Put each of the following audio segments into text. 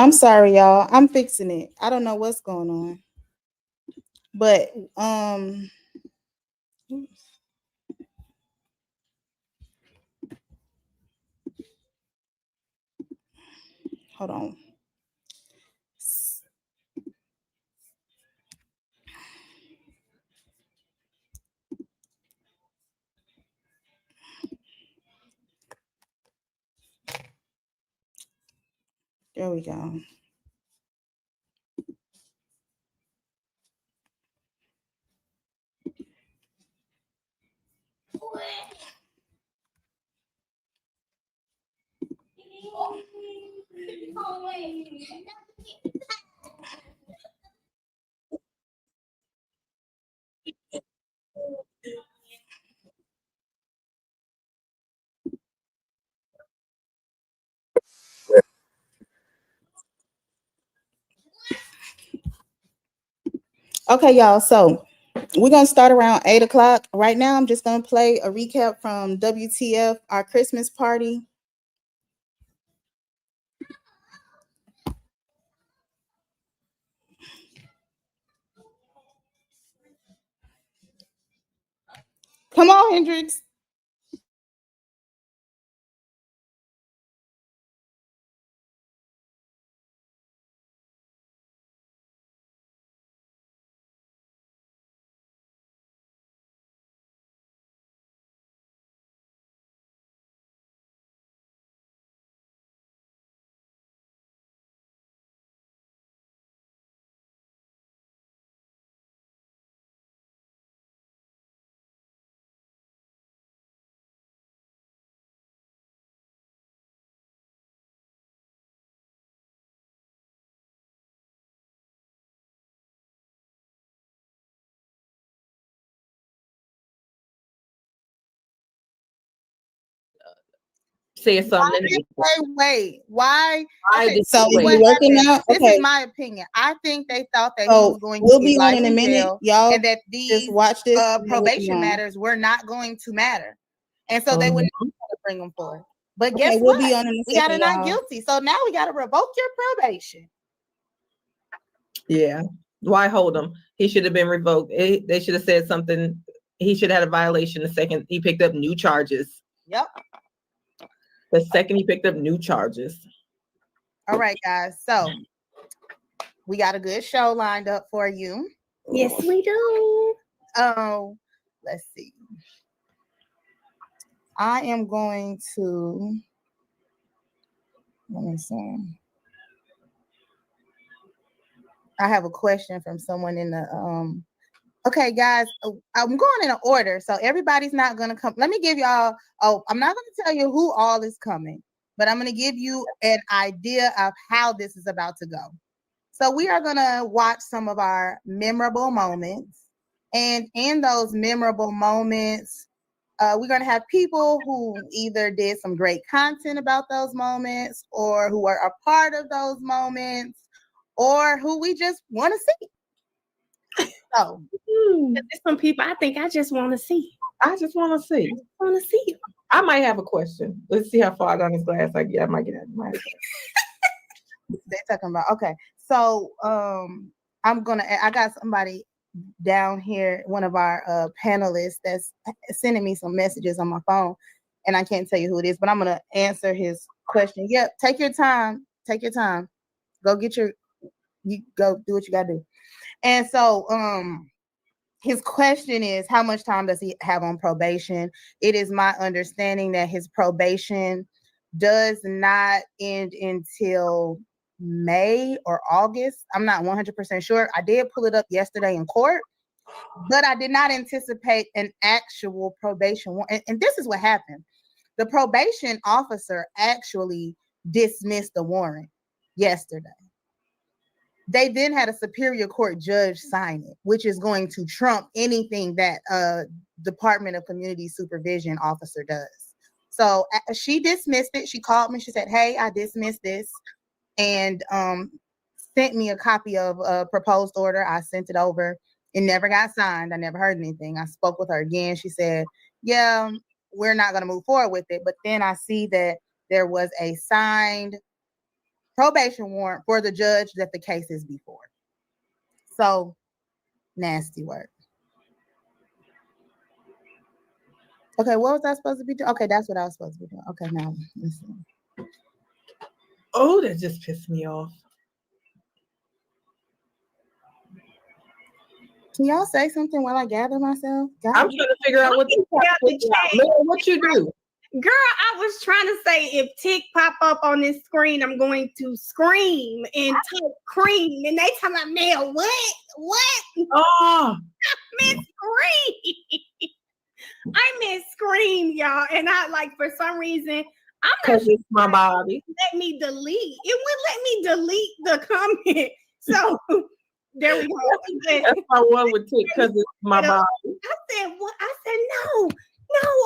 I'm sorry, y'all. I'm fixing it. I don't know what's going on. But hold on. There we go. Okay, y'all. So we're gonna start around 8 o'clock. Right now, I'm just gonna play a recap from WTF, our Christmas party. Come on, Hendrix. Said something. Wait. Why? Okay, So what you working out? This Okay. is my opinion. I think they thought that he So was going we'll to be get on life in a in minute, jail, y'all. and that these Just watch this. and then we'll be probation on. matters were not going to matter, and so they would not bring him forward. But Okay, guess we'll what? be on in a We got a second, not y'all. guilty, so now we got to revoke your probation. Yeah. Why hold him? He should have been revoked. They should have said something. He should have had a violation the second he picked up new charges. Yep. The second he picked up new charges. All right, guys. So we got a good show lined up for you. Yes, we do. Oh, let's see. I am going to let me see. I have a question from someone in the okay, guys, I'm going in an order, so everybody's not gonna come. Let me give y'all. Oh, I'm not gonna tell you who all is coming, but I'm gonna give you an idea of how this is about to go. So we are gonna watch some of our memorable moments, and in those memorable moments, we're gonna have people who either did some great content about those moments, or who are a part of those moments, or who we just want to see. So There's some people I think I just want to see. I just want to see. Want to see. I might have a question. Let's see how far down this glass I get. I might get out. they're talking about okay. So I got somebody down here, one of our panelists that's sending me some messages on my phone, and I can't tell you who it is, but I'm gonna answer his question. Yep, take your time. Take your time. Go get you go do what you gotta do. And so his question is, how much time does he have on probation? It is my understanding that his probation does not end until May or August. I'm not 100% sure. I did pull it up yesterday in court, but I did not anticipate an actual probation. And this is what happened. The probation officer actually dismissed the warrant yesterday. They then had a superior court judge sign it, which is going to trump anything that Department of Community Supervision officer does. So she dismissed it. She called me. She said, "Hey, I dismissed this," and sent me a copy of a proposed order. I sent it over. It never got signed. I never heard anything. I spoke with her again. She said, "Yeah, we're not going to move forward with it." But then I see that there was a signed probation warrant for the judge that the case is before. So nasty work. Okay, what was I supposed to be doing? Okay, that's what I was supposed to be doing. Okay, now listen. Oh, that just pissed me off. Can y'all say something while I gather myself? God. I'm trying to figure out what you do. Girl, I was trying to say if Tick pop up on this screen, I'm going to scream and type cream. And they talking about Mel, what? Oh, Man, scream. I meant scream, y'all. And I like for some reason, I'm not because it's my body. let me delete. It wouldn't let me delete the comment. So there we go. That's my one with Tick because it's my body. I said, what? I said, no,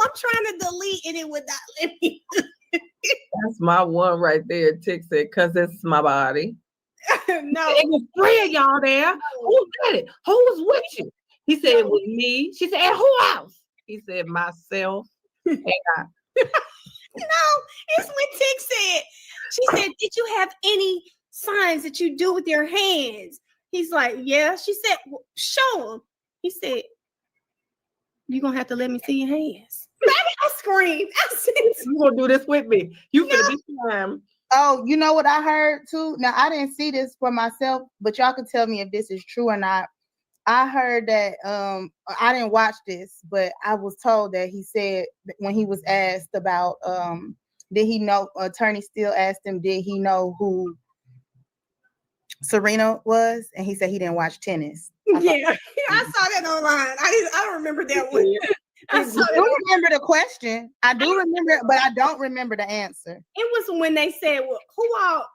I'm trying to delete and it would not let me. That's my one right there. Tick said, because it's my body. No. It was three of y'all there. Who did it? Who was with you? He said, it was me. She said, and who else? He said, myself. And I. No, it's what Tick said. She said, did you have any signs that you do with your hands? He's like, yeah. She said, well, show him. He said, you're going to have to let me see your hands. Baby, I screamed. I said, You going to do this with me. You finna be time. Oh, you know what I heard too? Now, I didn't see this for myself, but y'all can tell me if this is true or not. I heard that, I didn't watch this, but I was told that he said when he was asked about, did he know, attorney Steele asked him, did he know who Serena was? And he said he didn't watch tennis. yeah, I saw that online. I don't remember that one. I do remember the question. I do remember it, but I don't remember the answer. It was when they said, well,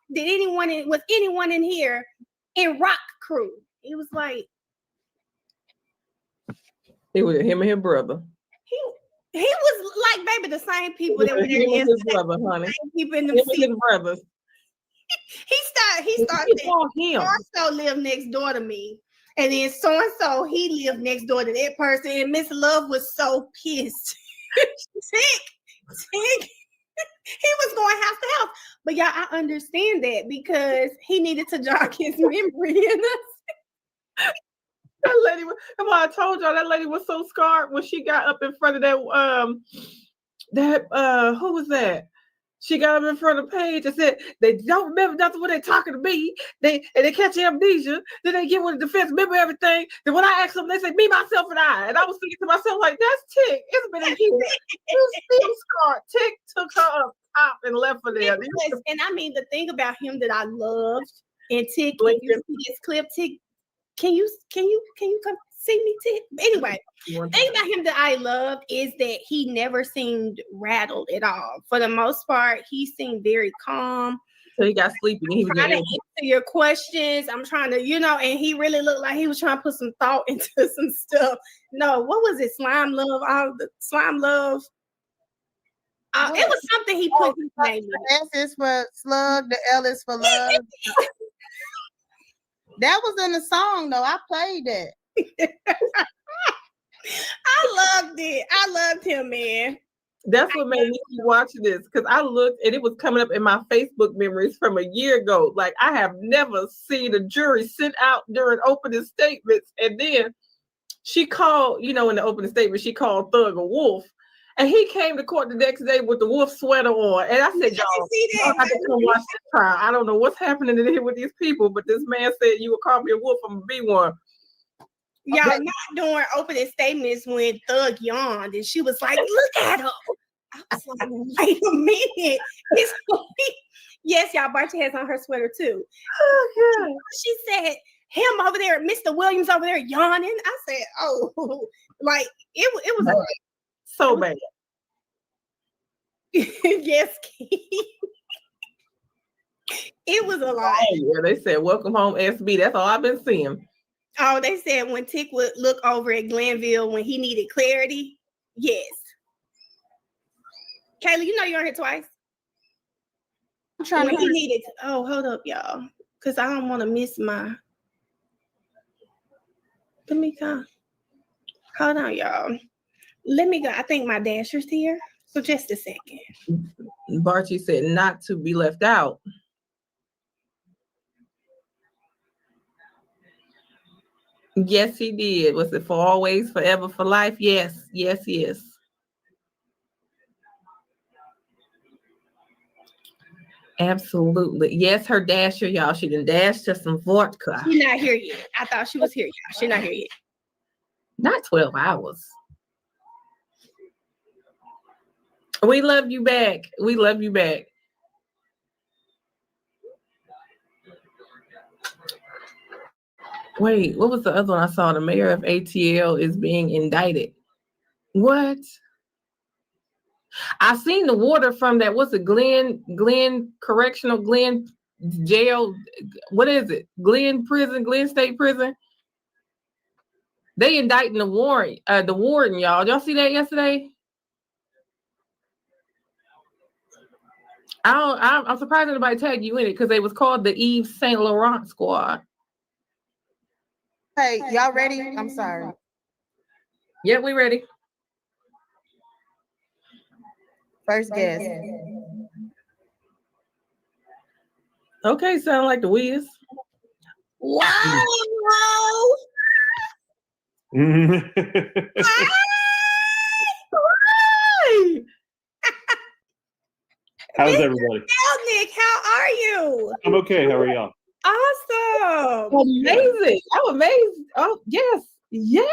was anyone in here in rock crew? It was like, It was him and his brother. he was like, baby, the same people that were there Him and his yesterday. brother, honey. Same people in Him the and his brothers. He started him. so-and-so lived next door to me. And then so-and-so, he lived next door to that person. And Miss Love was so pissed. Tick. He was going house to house. But y'all, I understand that because he needed to jog his memory. That lady, come on, I told y'all that lady was so scarred when she got up in front of who was that? She got up in front of Paige and said they don't remember nothing when they talking to me. They catch amnesia. Then they get with the defense, remember everything. Then when I ask them, they say me, myself, and I. And I was thinking to myself, like, that's Tick. It's been a year. She's still scarred. Tick took her up top and left her there. And I mean, the thing about him that I loved, and Tick, when you see this clip, Tick, can you come see me, Tick? Anyway, the thing about him that I love is that he never seemed rattled at all. For the most part, he seemed very calm. So he got sleepy. He was trying to answer your questions. I'm trying to, and he really looked like he was trying to put some thought into some stuff. No, what was it? Slime Love? The Slime Love. It was something he put his name in. The S is for slug, the L is for love. That was in the song, though. I played it. I loved it. I loved him, man. That's what made me watch this, because I looked and it was coming up in my Facebook memories from a year ago. Like, I have never seen a jury sit out during opening statements. And then she called, in the opening statement, she called Thug a wolf. And he came to court the next day with the wolf sweater on. And I said, y'all have to come watch this trial. I don't know what's happening in here with these people, but this man said, you would call me a wolf, I'm going to be one. Y'all not doing opening statements when Thug yawned and she was like, look at him. I was like, wait a minute. Yes, y'all, Barty has on her sweater too. Oh, God. She said, him over there, Mr. Williams over there yawning. I said, oh, like it was like, so bad. Yes, it was a lot. Oh, yeah, they said, welcome home, SB. That's all I've been seeing. Oh, they said when Tick would look over at Glenville when he needed clarity. Yes. Kayla, you're on here twice. I'm trying when to. He needed. Oh, hold up, y'all, because I don't want to miss my. Let me go. Hold on, y'all. Let me go. I think my dasher's here. So just a second. Barty said not to be left out. Yes, he did. Was it for always, forever, for life? Yes, yes, yes. Absolutely. Yes, her dasher, y'all. She done dashed to some vodka. She's not here yet. I thought she was here, y'all. She's not here yet. Not 12 hours. We love you back. We love you back. Wait, what was the other one I saw? The mayor of ATL is being indicted. What? I seen the water from that. What's it? Glenn jail. What is it? Glenn prison, Glenn State Prison. They indicting the warden, y'all. Y'all see that yesterday? I'm surprised nobody tagged you in it because they was called the Yves Saint Laurent Squad. Hey, y'all ready? I'm sorry. Yeah, we ready. First guess. Okay, sound like the Wiz. Wow. How's everybody? Nick, how are you? I'm okay. How are y'all? Awesome. Amazing. I'm amazed. Oh, yes. Yes.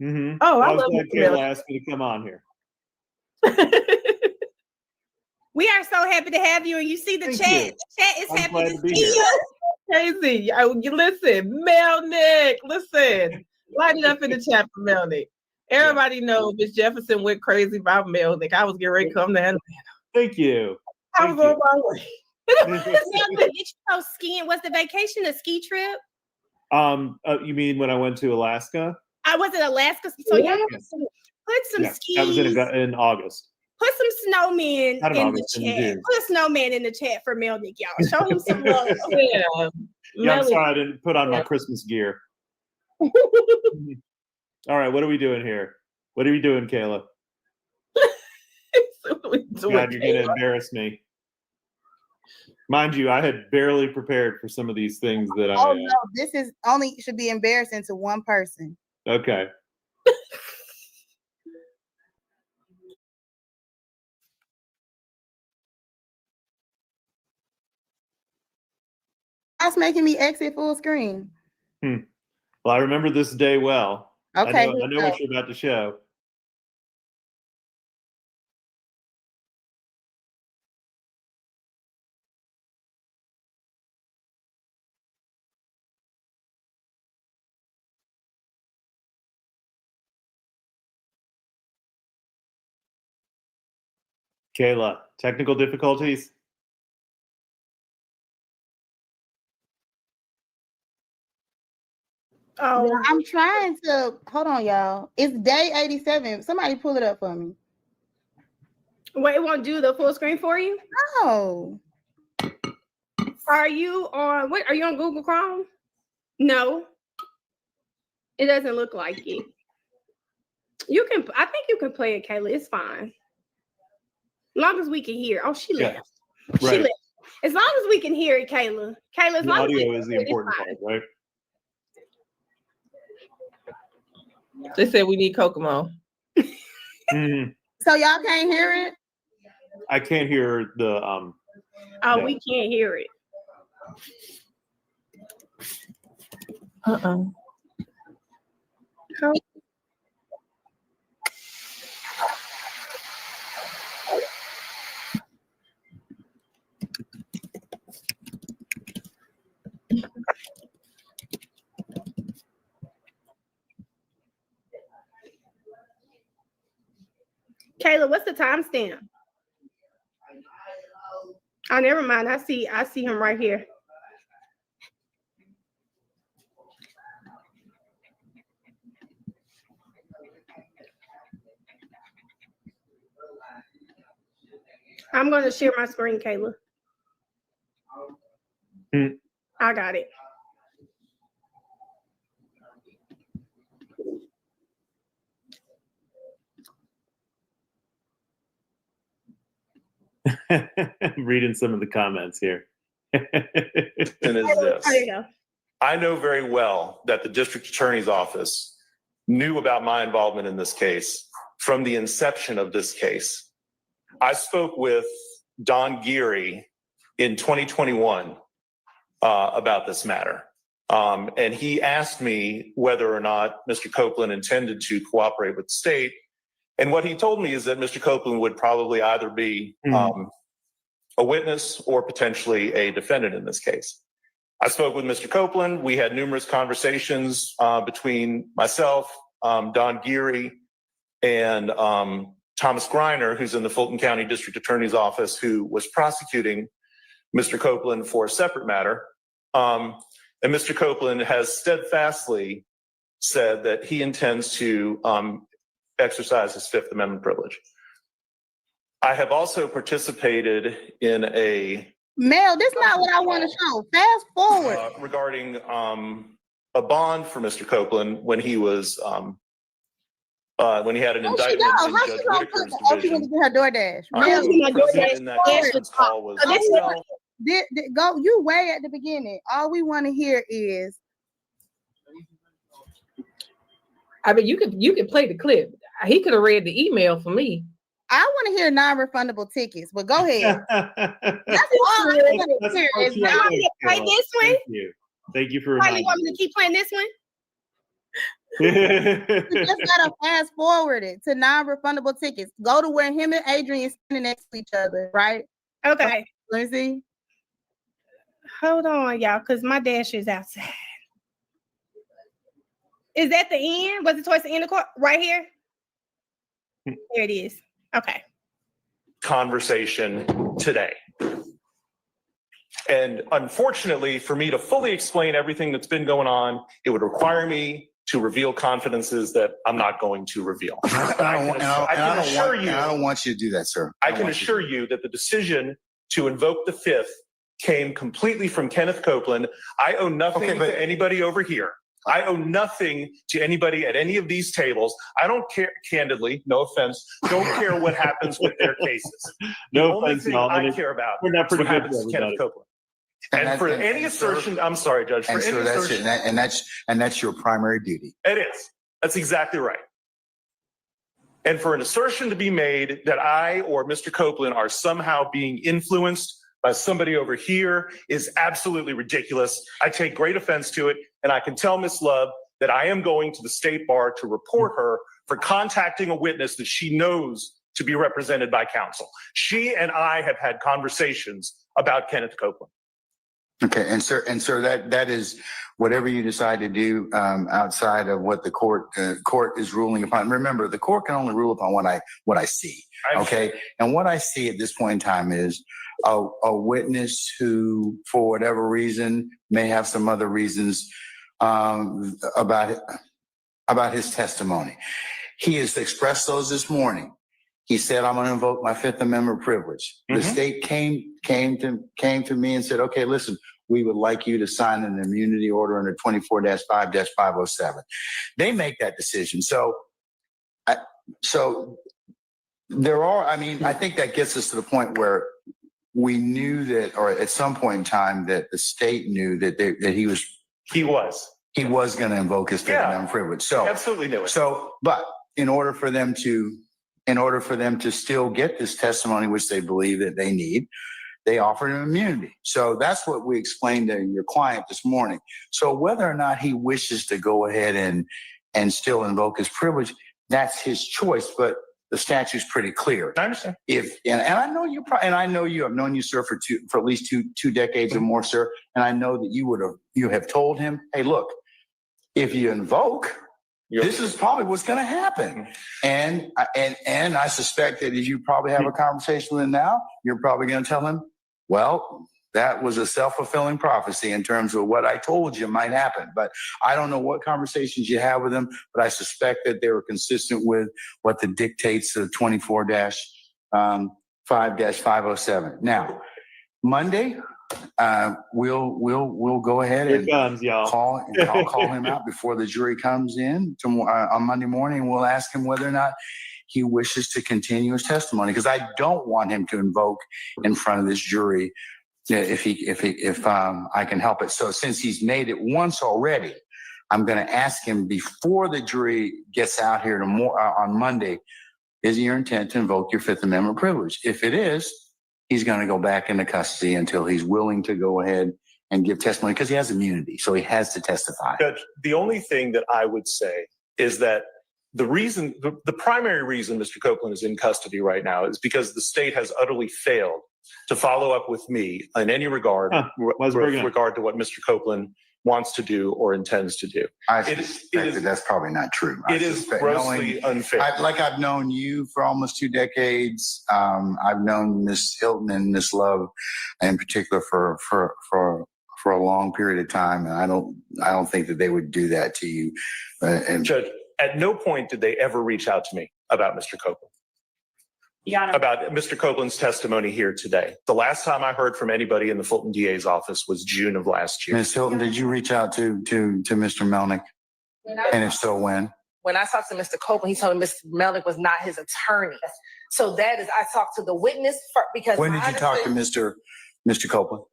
Mm-hmm. Oh, I I was love glad it. Kayla asked me to come on here. We are so happy to have you. And you see the Thank chat. you. The chat is I'm happy glad to to be see here. you. Crazy. Listen, Melnick. Listen. Light it up in the chat for Melnick. Everybody knows Miss Jefferson went crazy about Melnick. I was getting ready to come to Atlanta. Thank you. I was on my way. Get you go skiing. Was the vacation a ski trip? You mean when I went to Alaska? I was in Alaska. So Yeah. y'all put some skis. That was in August. Put some snowmen Not in in August, the in chat. June. Put a snowman in the chat for Melnick, y'all. Show him some love. Yeah. Yeah, I'm Melnick. sorry I didn't put on my Christmas gear. All right, what are we doing here? What are we doing, Kayla? God, you're going to embarrass me. Mind you, I had barely prepared for some of these things that Oh no, this is only should be embarrassing to one person. Okay. That's making me exit full screen. Well, I remember this day well. Okay, I know what you're about to show. Kayla, technical difficulties? Oh, Yeah, I'm trying to hold on, y'all. It's day 87. Somebody pull it up for me. wait, it won't do the full screen for you? Oh. Are you on what? Are you on Google Chrome? No. It doesn't look like it. You can, I think you can play it, Kayla. It's fine. As long as we can hear. Oh, she left. Yeah, She right. left. As long as we can hear it, Kayla. Kayla, as The long as audio we is can the hear it, important it's part, right? They said we need Kokomo. Mm-hmm. So y'all can't hear it? I can't hear the Oh, no. we can't hear it. Kayla, what's the timestamp? Oh, never mind. I see him right here. I'm going to share my screen, Kayla. I got it. I'm reading some of the comments here. There you go. I know very well that the district attorney's office knew about my involvement in this case from the inception of this case. I spoke with Don Geary in 2021 about this matter. And he asked me whether or not Mr. Copeland intended to cooperate with the state. And what he told me is that Mr. Copeland would probably either be a witness or potentially a defendant in this case. I spoke with Mr. Copeland. We had numerous conversations between myself, Don Geary, and Thomas Greiner, who's in the Fulton County District Attorney's Office, who was prosecuting Mr. Copeland for a separate matter. And Mr. Copeland has steadfastly said that he intends to exercise his Fifth Amendment privilege. I have also participated in a Mel, this is not what I want to show. Fast forward. Regarding a bond for Mr. Copeland when he was when he had an indictment in Judge Whitaker's division. Get her DoorDash. I was present in that conference call was Go. You way at the beginning. All we want to hear is. I mean, you could play the clip. He could have read the email for me. I want to hear non-refundable tickets, but go ahead. That's all I want to hear. Is play this one. Thank you. Thank you for. Why you want me to keep playing this one? You just gotta fast forward it to non-refundable tickets. Go to where him and Adrian standing next to each other, right? Okay. Let's see. Hold on, y'all, because my dash is outside. Is that the end? Was it towards the end of the court? Right here? There it is. Okay. Conversation today. And unfortunately, for me to fully explain everything that's been going on, it would require me to reveal confidences that I'm not going to reveal. I don't want you to do that, sir. I can assure you that the decision to invoke the Fifth came completely from Kenneth Copeland. I owe nothing to anybody over here. I owe nothing to anybody at any of these tables. I don't care, candidly, no offense, don't care what happens with their cases. No the offense, only thing I care about is what happens to Kenneth Copeland. And for any assertion, I'm sorry, Judge, for any assertion. And that's your primary duty. It is. That's exactly right. And for an assertion to be made that I or Mr. Copeland are somehow being influenced by somebody over here is absolutely ridiculous. I take great offense to it, and I can tell Ms. Love that I am going to the state bar to report her for contacting a witness that she knows to be represented by counsel. She and I have had conversations about Kenneth Copeland. Okay, and sir, that is whatever you decide to do outside of what the court is ruling upon. Remember, the court can only rule upon what I see. Okay, and what I see at this point in time is a witness who, for whatever reason, may have some other reasons about his testimony. He has expressed those this morning. He said, "I'm going to invoke my Fifth Amendment privilege." The state came to me and said, "Okay, listen, we would like you to sign an immunity order under 24-5-507." They make that decision. So there are. I mean, I think that gets us to the point where we knew that, or at some point in time, that the state knew that he was going to invoke his Fifth Amendment privilege. So absolutely knew it. So, but in order for them to still get this testimony, which they believe that they need, they offered him immunity. So that's what we explained to your client this morning. So whether or not he wishes to go ahead and still invoke his privilege, that's his choice. But the statute's pretty clear. I understand. And I know you, I've known you, sir, for at least two decades or more, sir. And I know that you have told him, "Hey, look, if you invoke, this is probably what's going to happen." And I suspect that as you probably have a conversation with him now, you're probably going to tell him, "Well, that was a self-fulfilling prophecy in terms of what I told you might happen." But I don't know what conversations you have with him, but I suspect that they were consistent with what the dictates of 24-5-507. Now, Monday, we'll go ahead and call him out before the jury comes in on Monday morning. We'll ask him whether or not he wishes to continue his testimony, because I don't want him to invoke in front of this jury Yeah, if I can help it. So since he's made it once already, I'm going to ask him before the jury gets out here on Monday, is it your intent to invoke your Fifth Amendment privilege? If it is, he's going to go back into custody until he's willing to go ahead and give testimony because he has immunity. So he has to testify. Judge, the only thing that I would say is that the primary reason Mr. Copeland is in custody right now is because the state has utterly failed to follow up with me in any regard with regard to what Mr. Copeland wants to do or intends to do. I suspect that that's probably not true. It is grossly unfair. I've known you for almost 2 decades. I've known Miss Hilton and Miss Love in particular for a long period of time, and I don't think that they would do that to you. Judge, at no point did they ever reach out to me about Mr. Copeland. About Mr. Copeland's testimony here today. The last time I heard from anybody in the Fulton DA's office was June of last year. Ms. Hilton, did you reach out to Mr. Melnick? And if so, when? When I talked to Mr. Copeland, he told me Mr. Melnick was not his attorney. So that is, I talked to the witness because when did you talk to Mr. Copeland?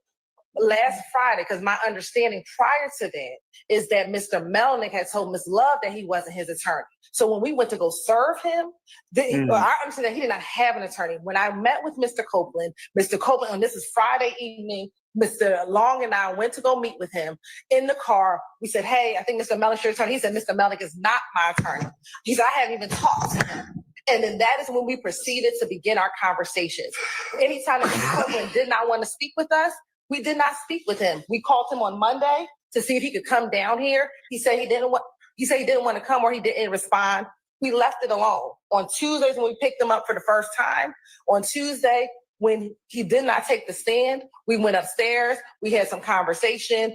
Last Friday, because my understanding prior to that is that Mr. Melnick had told Ms. Love that he wasn't his attorney. So when we went to go serve him, I understand that he did not have an attorney. When I met with Mr. Copeland, and this is Friday evening, Mr. Long and I went to go meet with him in the car. We said, hey, I think Mr. Melnick's your attorney. He said, Mr. Melnick is not my attorney. He said, I haven't even talked to him. And then that is when we proceeded to begin our conversations. Anytime that Mr. Copeland did not want to speak with us, we did not speak with him. We called him on Monday to see if he could come down here. He said he didn't want to come, or he didn't respond. We left it alone. On Tuesdays when we picked him up for the first time, on Tuesday when he did not take the stand, we went upstairs. We had some conversation.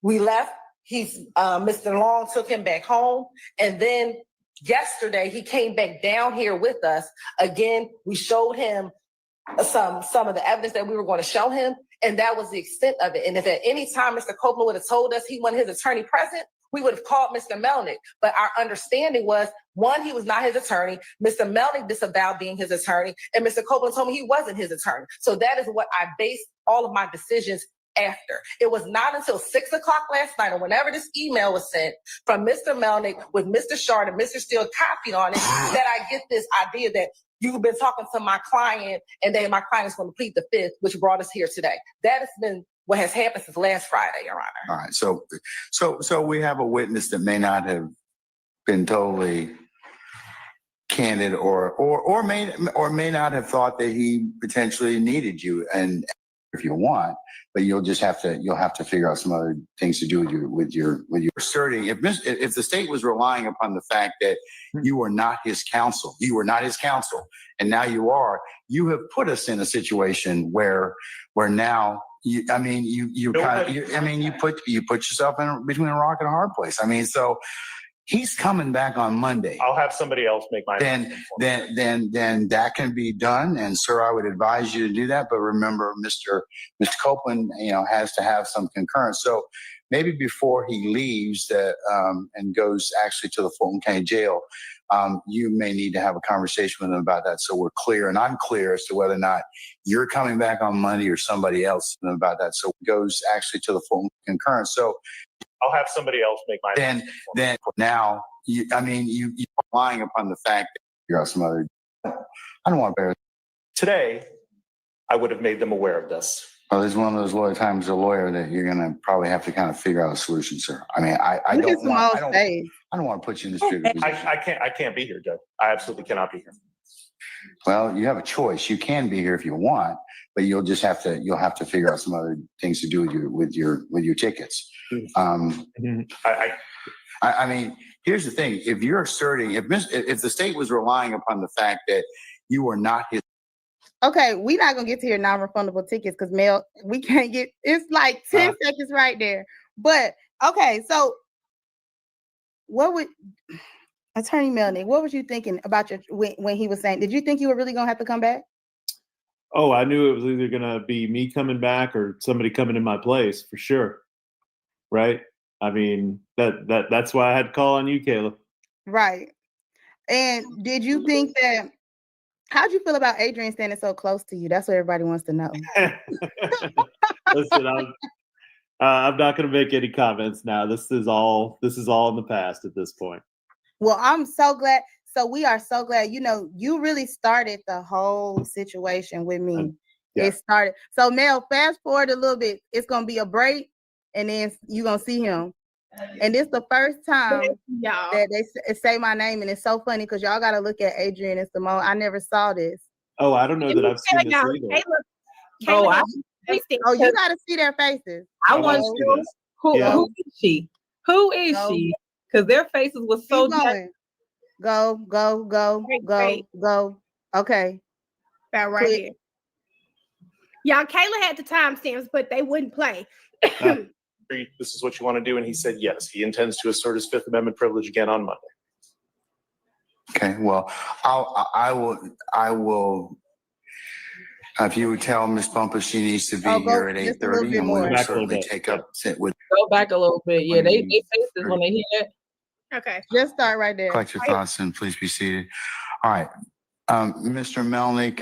We left. Mr. Long took him back home, and then yesterday he came back down here with us again. We showed him some of the evidence that we were going to show him. And that was the extent of it. And if at any time Mr. Copeland would have told us he wanted his attorney present, we would have called Mr. Melnick. But our understanding was, one, he was not his attorney. Mr. Melnick disavowed being his attorney. And Mr. Copeland told me he wasn't his attorney. So that is what I based all of my decisions after. It was not until 6 o'clock last night, or whenever this email was sent from Mr. Melnick with Mr. Shard and Mr. Steele copied on it, that I get this idea that you've been talking to my client, and then my client is going to plead the fifth, which brought us here today. That has been what has happened since last Friday, Your Honor. All right. So we have a witness that may not have been totally candid, or may not have thought that he potentially needed you, and if you want, but you'll have to figure out some other things to do with your asserting. If the state was relying upon the fact that you were not his counsel, and now you are, you have put us in a situation where now you put yourself between a rock and a hard place. I mean, so he's coming back on Monday. I'll have somebody else make my then that can be done. And sir, I would advise you to do that. But remember, Mr. Copeland, has to have some concurrence. So maybe before he leaves and goes actually to the Fulton County Jail, you may need to have a conversation with him about that. So we're clear, and I'm clear as to whether or not you're coming back on Monday or somebody else about that. So it goes actually to the Fulton concurrence. So I'll have somebody else make my then now you're relying upon the fact that you're some other. I don't want to bear. Today, I would have made them aware of this. Well, there's one of those times as a lawyer that you're going to probably have to kind of figure out a solution, sir. I mean, I don't want to put you in this tricky position. I can't be here, Judge. I absolutely cannot be here. Well, you have a choice. You can be here if you want, but you'll have to figure out some other things to do with your tickets. I mean, here's the thing: if you're asserting, if the state was relying upon the fact that you are not his. Okay, we're not gonna get to your non-refundable tickets because Mel, we can't get. It's like 10 seconds right there. But okay, so what would Attorney Melnick? What was you thinking about when he was saying? Did you think you were really gonna have to come back? Oh, I knew it was either gonna be me coming back or somebody coming in my place for sure. Right? I mean, that's why I had to call on you, Kayla. Right. And did you think that? How'd you feel about Adrian standing so close to you? That's what everybody wants to know. Listen, I'm not going to make any comments now. This is all in the past at this point. Well, I'm so glad. So we are so glad. You know, you really started the whole situation with me. Yeah. It started. So Mel, fast forward a little bit. It's gonna be a break, and then you're gonna see him. And this the first time that they say my name, and it's so funny because y'all gotta look at Adrian and Simone. I never saw this. Oh, I don't know that I've seen this either. Oh, you gotta see their faces. I want to know who is she? Who is she? Because their faces were so going. Go. Okay. About right here. Y'all, Kayla had the timestamps, but they wouldn't play. This is what you want to do, and he said yes. He intends to assert his Fifth Amendment privilege again on Monday. Okay, well, I will. If you would tell Miss Bumpus she needs to be here at 8:30, and we will certainly take up sit with. Go back a little bit. Yeah, they faces when they hear that. Okay, just start right there. Collect your thoughts and please be seated. All right, Mr. Melnick,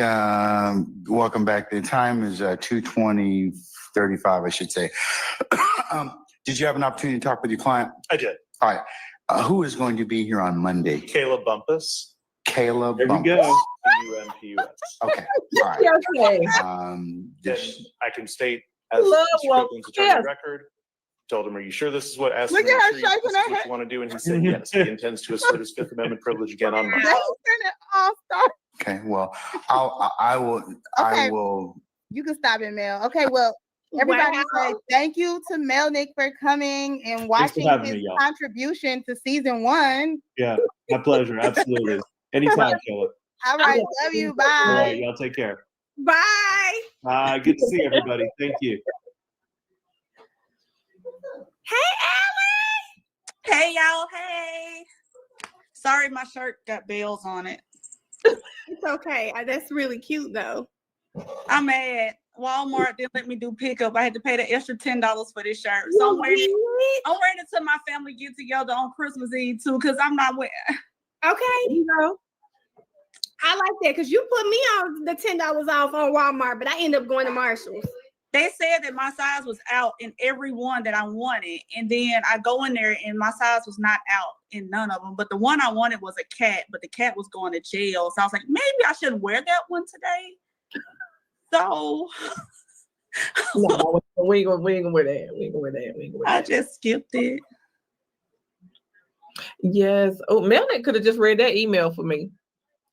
welcome back. The time is 2:20:35, I should say. Did you have an opportunity to talk with your client? I did. All right. Who is going to be here on Monday? Kayla Bumpus. Kayla there Bumpus. You go. UMPUS. Okay. All right. Okay. I can state as Strickland's attorney record. Told him, "Are you sure this is what?" Asked Look him, at her "Are you sure shaking this her is what head. you want to do?" And he said, "Yes." He intends to assert his Fifth Amendment privilege again on Monday. Okay. Well, I will. You can stop it, Mel. Okay. Well, everybody say thank you to Melnick for coming and watching his contribution to season 1. Yeah, my pleasure. Absolutely. Anytime, Kayla. All right. Love you. Bye. All right. Y'all take care. Bye. Bye. Good to see everybody. Thank you. Hey, Allie. Hey, y'all. Hey. Sorry, my shirt got bells on it. It's okay. That's really cute, though. I'm mad. Walmart didn't let me do pickup. I had to pay the extra $10 for this shirt. So I'm waiting until my family get together on Christmas Eve too, because I'm not wearing. Okay, you know. I like that because you put me on the $10 off on Walmart, but I end up going to Marshall's. They said that my size was out in every one that I wanted, and then I go in there and my size was not out in none of them. But the one I wanted was a cat, but the cat was going to jail. So I was like, maybe I should wear that one today. So no, we ain't gonna wear that. I just skipped it. Yes. Oh, Melnick could have just read that email for me.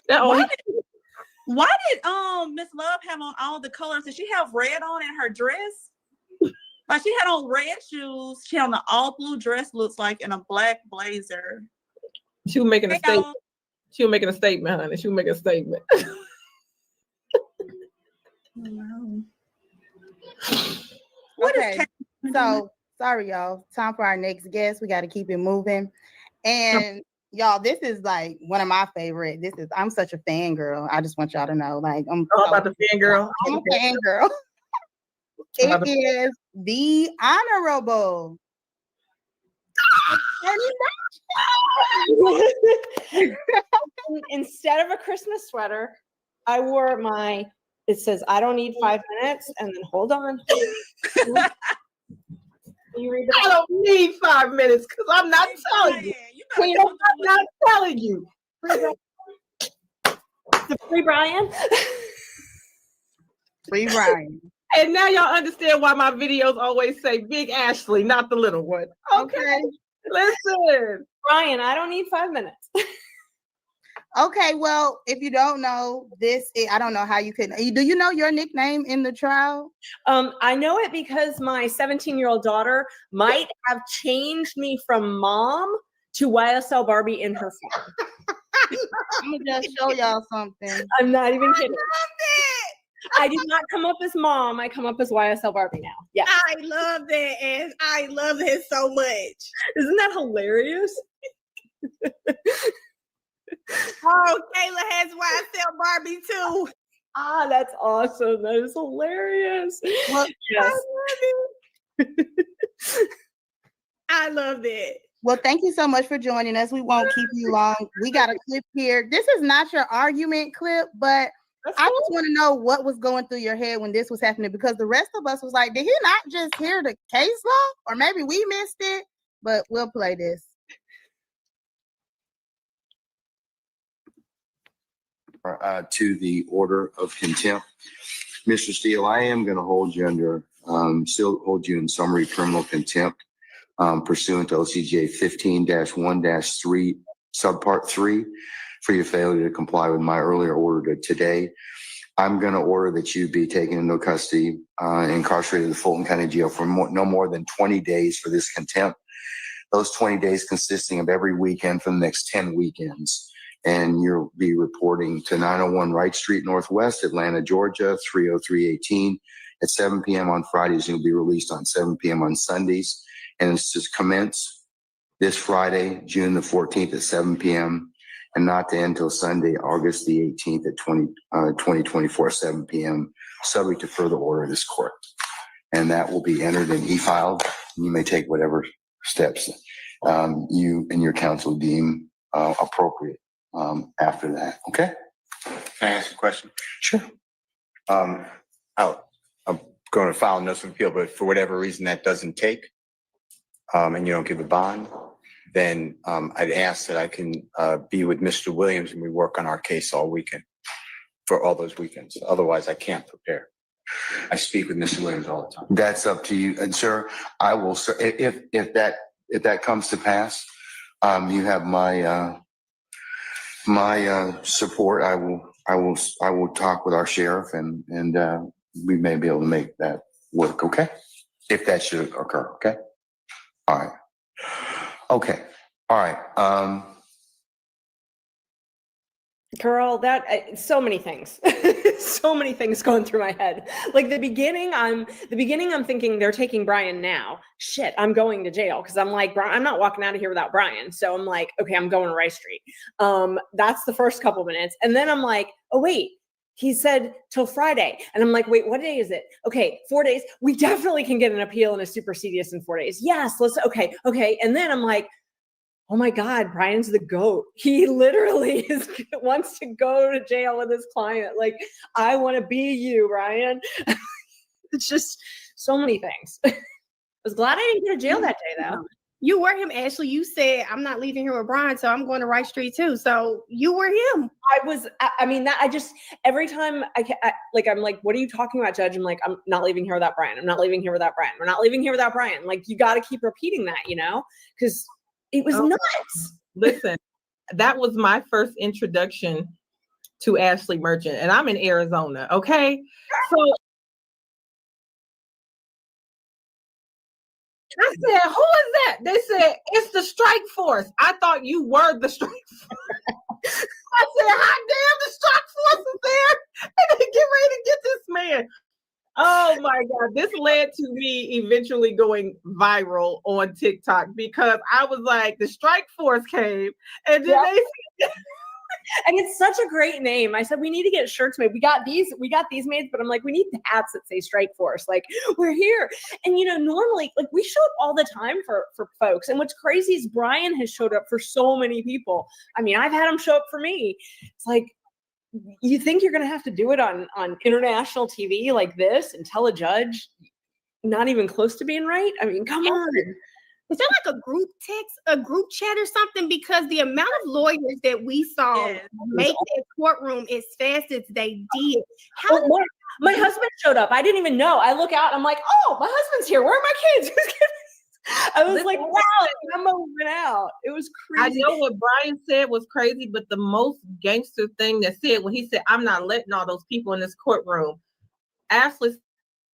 Why did Miss Love have on all the colors? Did she have red on in her dress? Like she had on red shoes. She had on an all blue dress, looks like, and a black blazer. She was making a statement. She was making a statement, honey. She was making a statement. Okay, so sorry, y'all. Time for our next guest. We got to keep it moving. And y'all, this is like one of my favorite. I'm such a fangirl. I just want y'all to know. Like, I'm about the fangirl. I'm a fangirl. It is the Honorable. Instead of a Christmas sweater, I wore it says, "I don't need 5 minutes," and then hold on. You read I don't need 5 minutes because I'm not telling you. I'm not telling you. Free Brian. Free Brian. And now y'all understand why my videos always say Big Ashley, not the little one. Okay. Listen. Brian, I don't need 5 minutes. Okay, well, if you don't know I don't know how you could. Do you know your nickname in the trial? I know it because my 17-year-old daughter might have changed me from mom to YSL Barbie in her phone. I'm gonna just show y'all something. I'm not even kidding. I love it. I did not come up as mom. I come up as YSL Barbie now. Yeah. I love that, and I love it so much. Isn't that hilarious? Oh, Kayla has YSL Barbie too. Ah, that's awesome. That is hilarious. Well, yes. I love it. Well, thank you so much for joining us. We won't keep you long. We got a clip here. This is not your argument clip, but I just want to know what was going through your head when this was happening, because the rest of us was like, did he not just hear the case law? Or maybe we missed it, but we'll play this. To the order of contempt. Mr. Steele, I am going to hold you still hold you in summary criminal contempt pursuant to OCGA 15-1-3, subpart 3, for your failure to comply with my earlier order today. I'm going to order that you be taken into custody, incarcerated in the Fulton County Jail for no more than 20 days for this contempt. Those 20 days consisting of every weekend for the next 10 weekends. And you'll be reporting to 901 Wright Street Northwest, Atlanta, Georgia, 30318 at 7 p.m. on Fridays. You'll be released on 7 p.m. on Sundays. And it's to commence this Friday, June the 14th at 7 p.m. and not to end until Sunday, August the 18th at 2024, 7 p.m., subject to further order of this court. And that will be entered and e-filed. You may take whatever steps you and your counsel deem appropriate after that. Okay? Can I ask a question? Sure. I'm going to file a notice of appeal, but for whatever reason that doesn't take, and you don't give a bond, then I'd ask that I can be with Mr. Williams and we work on our case all weekend, for all those weekends. Otherwise, I can't prepare. I speak with Mr. Williams all the time. That's up to you. And sir, I will, sir, if that comes to pass, you have my support. I will talk with our sheriff and we may be able to make that work. Okay. If that should occur. Okay. All right. Okay. All right. Girl, that so many things, so many things going through my head. Like the beginning, I'm thinking they're taking Brian now. Shit, I'm going to jail because I'm like, I'm not walking out of here without Brian. So I'm like, okay, I'm going to Rice Street. That's the first couple minutes, and then I'm like, oh wait, he said till Friday, and I'm like, wait, what day is it? Okay, 4 days. We definitely can get an appeal and a supersedious in 4 days. Yes, let's. Okay, and then I'm like, oh my God, Brian's the GOAT. He literally wants to go to jail with his client. Like, I want to be you, Brian. It's just so many things. I was glad I didn't go to jail that day, though. You were him, Ashley. You said, I'm not leaving here with Brian, so I'm going to Rice Street too. So you were him. Every time I'm like, what are you talking about, Judge? I'm like, I'm not leaving here without Brian. I'm not leaving here without Brian. We're not leaving here without Brian. Like, you got to keep repeating that, because it was nuts. Listen, that was my first introduction to Ashley Merchant, and I'm in Arizona. Okay. So I said, who is that? They said, it's the strike force. I thought you were the strike force. I said, hot damn, the strike force is there. And they get ready to get this man. Oh my God. This led to me eventually going viral on TikTok because I was like, the strike force came. And then they and it's such a great name. I said, we need to get shirts made. We got these made, but I'm like, we need hats that say strike force. Like, we're here. And normally, like, we show up all the time for folks. And what's crazy is Brian has showed up for so many people. I mean, I've had him show up for me. It's like, you think you're going to have to do it on international TV like this and tell a judge not even close to being right? I mean, come on. Is there like a group text, a group chat or something? Because the amount of lawyers that we saw make their courtroom as fast as they did. My husband showed up. I didn't even know. I look out, I'm like, oh, my husband's here. Where are my kids? I was like, wow, I'm moving out. It was crazy. I know what Brian said was crazy, but the most gangster thing that said when he said, I'm not letting all those people in this courtroom. Ashley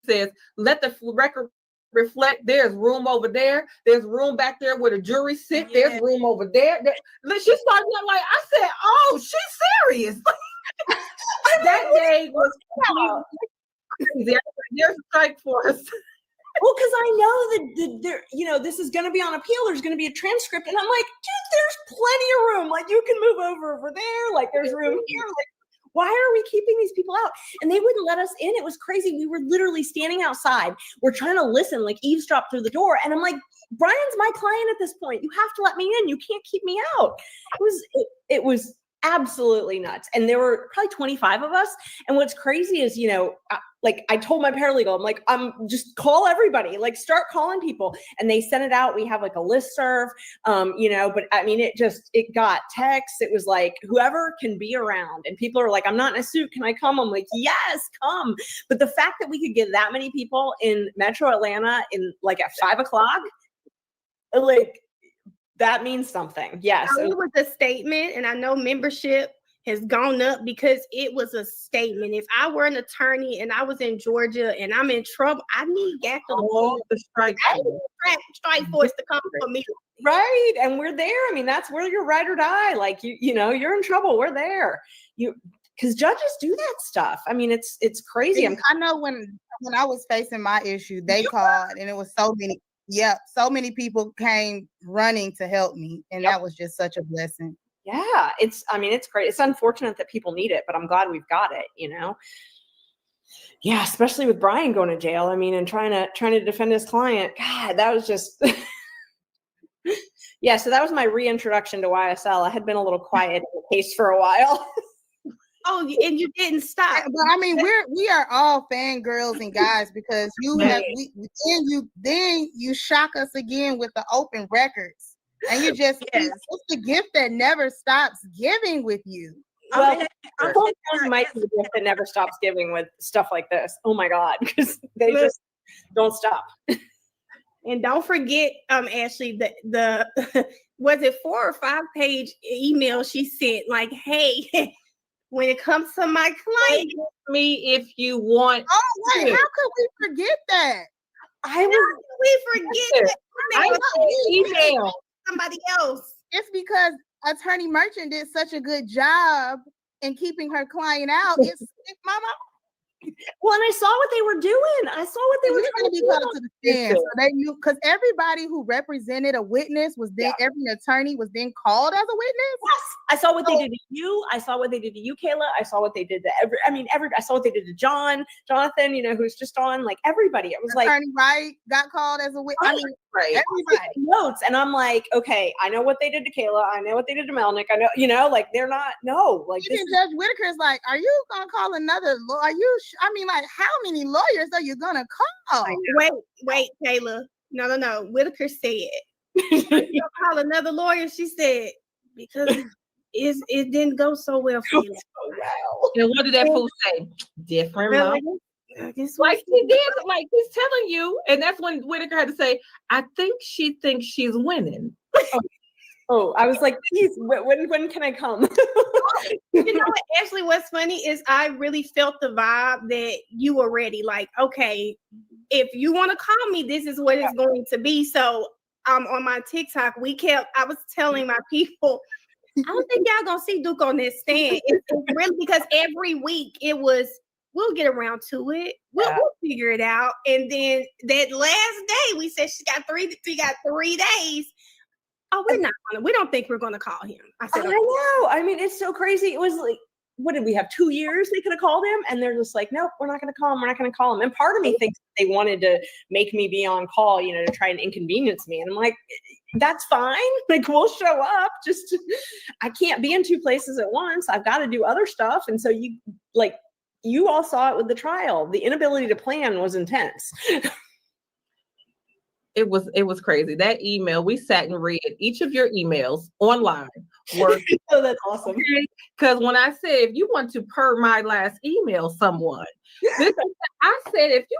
says, let the record reflect there's room over there. There's room back there where the jury sit. Yeah. There's room over there. She started like, I said, oh, she's serious. That day was crazy. There's a strike force. Well, because I know that this is going to be on appeal. There's going to be a transcript, and I'm like, dude, there's plenty of room. Like, you can move over there. Like, there's room here. Like, why are we keeping these people out? And they wouldn't let us in. It was crazy. We were literally standing outside. We're trying to listen, like eavesdrop through the door. And I'm like, Brian's my client at this point. You have to let me in. You can't keep me out. It was absolutely nuts. And there were probably 25 of us. And what's crazy is, like I told my paralegal, I'm like, just call everybody, like start calling people. And they sent it out. We have like a listserv, but I mean, it got texts. It was like, whoever can be around, and people are like, I'm not in a suit. Can I come? I'm like, yes, come. But the fact that we could get that many people in Metro Atlanta in like at 5 o'clock, like, that means something. Yes. It was a statement, and I know membership has gone up because it was a statement. If I were an attorney and I was in Georgia and I'm in trouble, I need GACA the strike force to come for me. Right. And we're there. I mean, that's where you're ride or die. Like you're in trouble. We're there. Because judges do that stuff. I mean, it's crazy. I know when I was facing my issue, they called, and it was so many. Yeah, so many people came running to help me, and that was just such a blessing. Yeah, it's great. It's unfortunate that people need it, but I'm glad we've got it, Yeah, especially with Brian going to jail. I mean, and trying to defend his client. God, that was just yeah, so that was my reintroduction to YSL. I had been a little quiet in the case for a while. Oh, and you didn't stop. But I mean, we are all fangirls and guys because then you shock us again with the open records, and you just it's the gift that never stops giving with you. Well, might be the gift that never stops giving with stuff like this. Oh my God, because they just don't stop. And don't forget, Ashley, the was it 4 or 5 page email she sent like, hey. When it comes to my client, me if you want. Oh wait, how could we forget that? We forget that? I email somebody else. It's because Attorney Merchant did such a good job in keeping her client out. It's mama. Well, and I saw what they were doing. I saw what they were trying to be called to the stand. So they knew, because everybody who represented a witness was then every attorney was then called as a witness. Yes, I saw what they did to you. I saw what they did to you, Kayla. I saw what they did to I saw what they did to Jonathan, who's just on, like everybody. It was Attorney Wright got called as a witness. I mean, everybody notes, and I'm like, okay, I know what they did to Kayla. I know what they did to Melnick. I know, like they're not. No, like even Judge Whitaker's like, are you gonna call another lawyer? Are you? I mean, like, how many lawyers are you gonna call? Wait, Kayla. No. Whitaker said, "You gonna call another lawyer?" She said, "Because it didn't go so well for you." And what did that fool say? Different. Really? Like he did, like he's telling you, and that's when Whitaker had to say, "I think she thinks she's winning." Oh, I was like, please, when can I come? You know what, Ashley, what's funny is I really felt the vibe that you were ready. Like, okay, if you want to call me, this is what it's going to be. So on my TikTok, I was telling my people, I don't think y'all gonna see Duke on this stand. It's really because every week it was, we'll get around to it. We'll figure it out. And then that last day, we said she got 3 days. Oh, we don't think we're gonna call him. I said, I know. I mean, it's so crazy. It was like, what did we have? 2 years they could have called him, and they're just like, nope, we're not gonna call him. We're not gonna call him. And part of me thinks they wanted to make me be on call, to try and inconvenience me. And I'm like, that's fine. Like, we'll show up. Just, I can't be in 2 places at once. I've got to do other stuff. And so you all saw it with the trial. The inability to plan was intense. It was crazy. That email, we sat and read each of your emails online. Oh, that's awesome. Because when I said, if you want to per my last email someone, I said, if you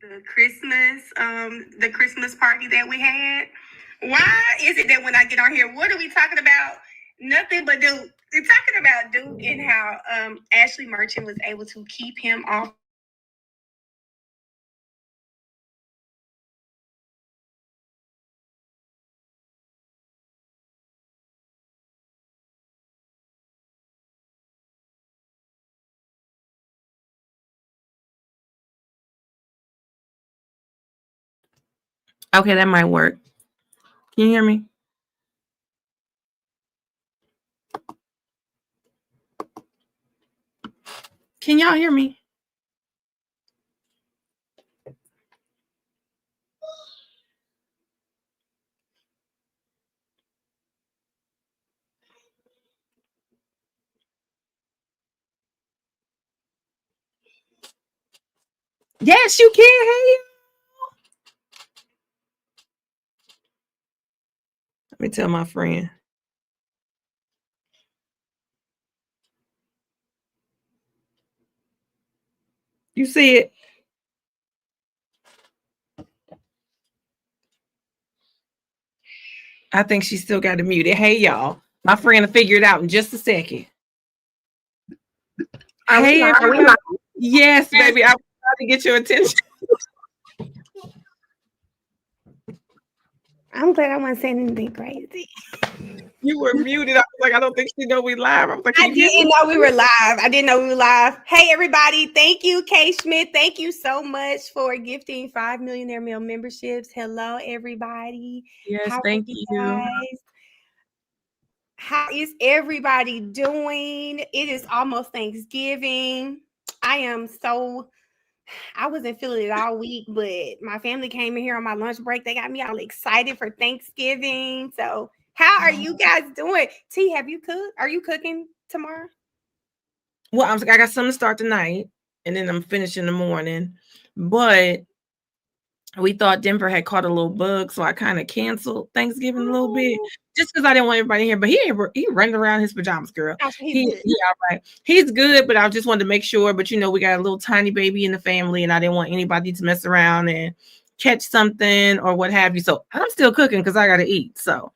the Christmas party that we had. Why is it that when I get on here, what are we talking about? Nothing but Duke. We're talking about Duke and how Ashley Merchant was able to keep him off Okay, that might work. Can you hear me? Can y'all hear me? Yes, you can. Hey, let me tell my friend. You see it? I think she still got it muted. Hey, y'all. My friend will figure it out in just a second. Hey, everybody. Yes, baby. I was trying to get your attention. I'm glad I wasn't saying anything crazy. You were muted. I was like, I don't think she know we live. I was like, I didn't know we were live. I didn't know we were live. Hey, everybody. Thank you, Kay Schmidt. Thank you so much for gifting 5 Millionaire Mel memberships. Hello, everybody. Yes, How thank are you you. guys? How is everybody doing? It is almost Thanksgiving. I wasn't feeling it all week, but my family came in here on my lunch break. They got me all excited for Thanksgiving. So how are you guys doing? T, have you cooked? Are you cooking tomorrow? Well, I got something to start tonight, and then I'm finishing in the morning. But we thought Denver had caught a little bug, so I kind of canceled Thanksgiving a little bit, just because I didn't want everybody here. But he running around his pajamas, girl. He's right. He's good, but I just wanted to make sure. But we got a little tiny baby in the family, and I didn't want anybody to mess around and catch something or what have you. So I'm still cooking because I got to eat. So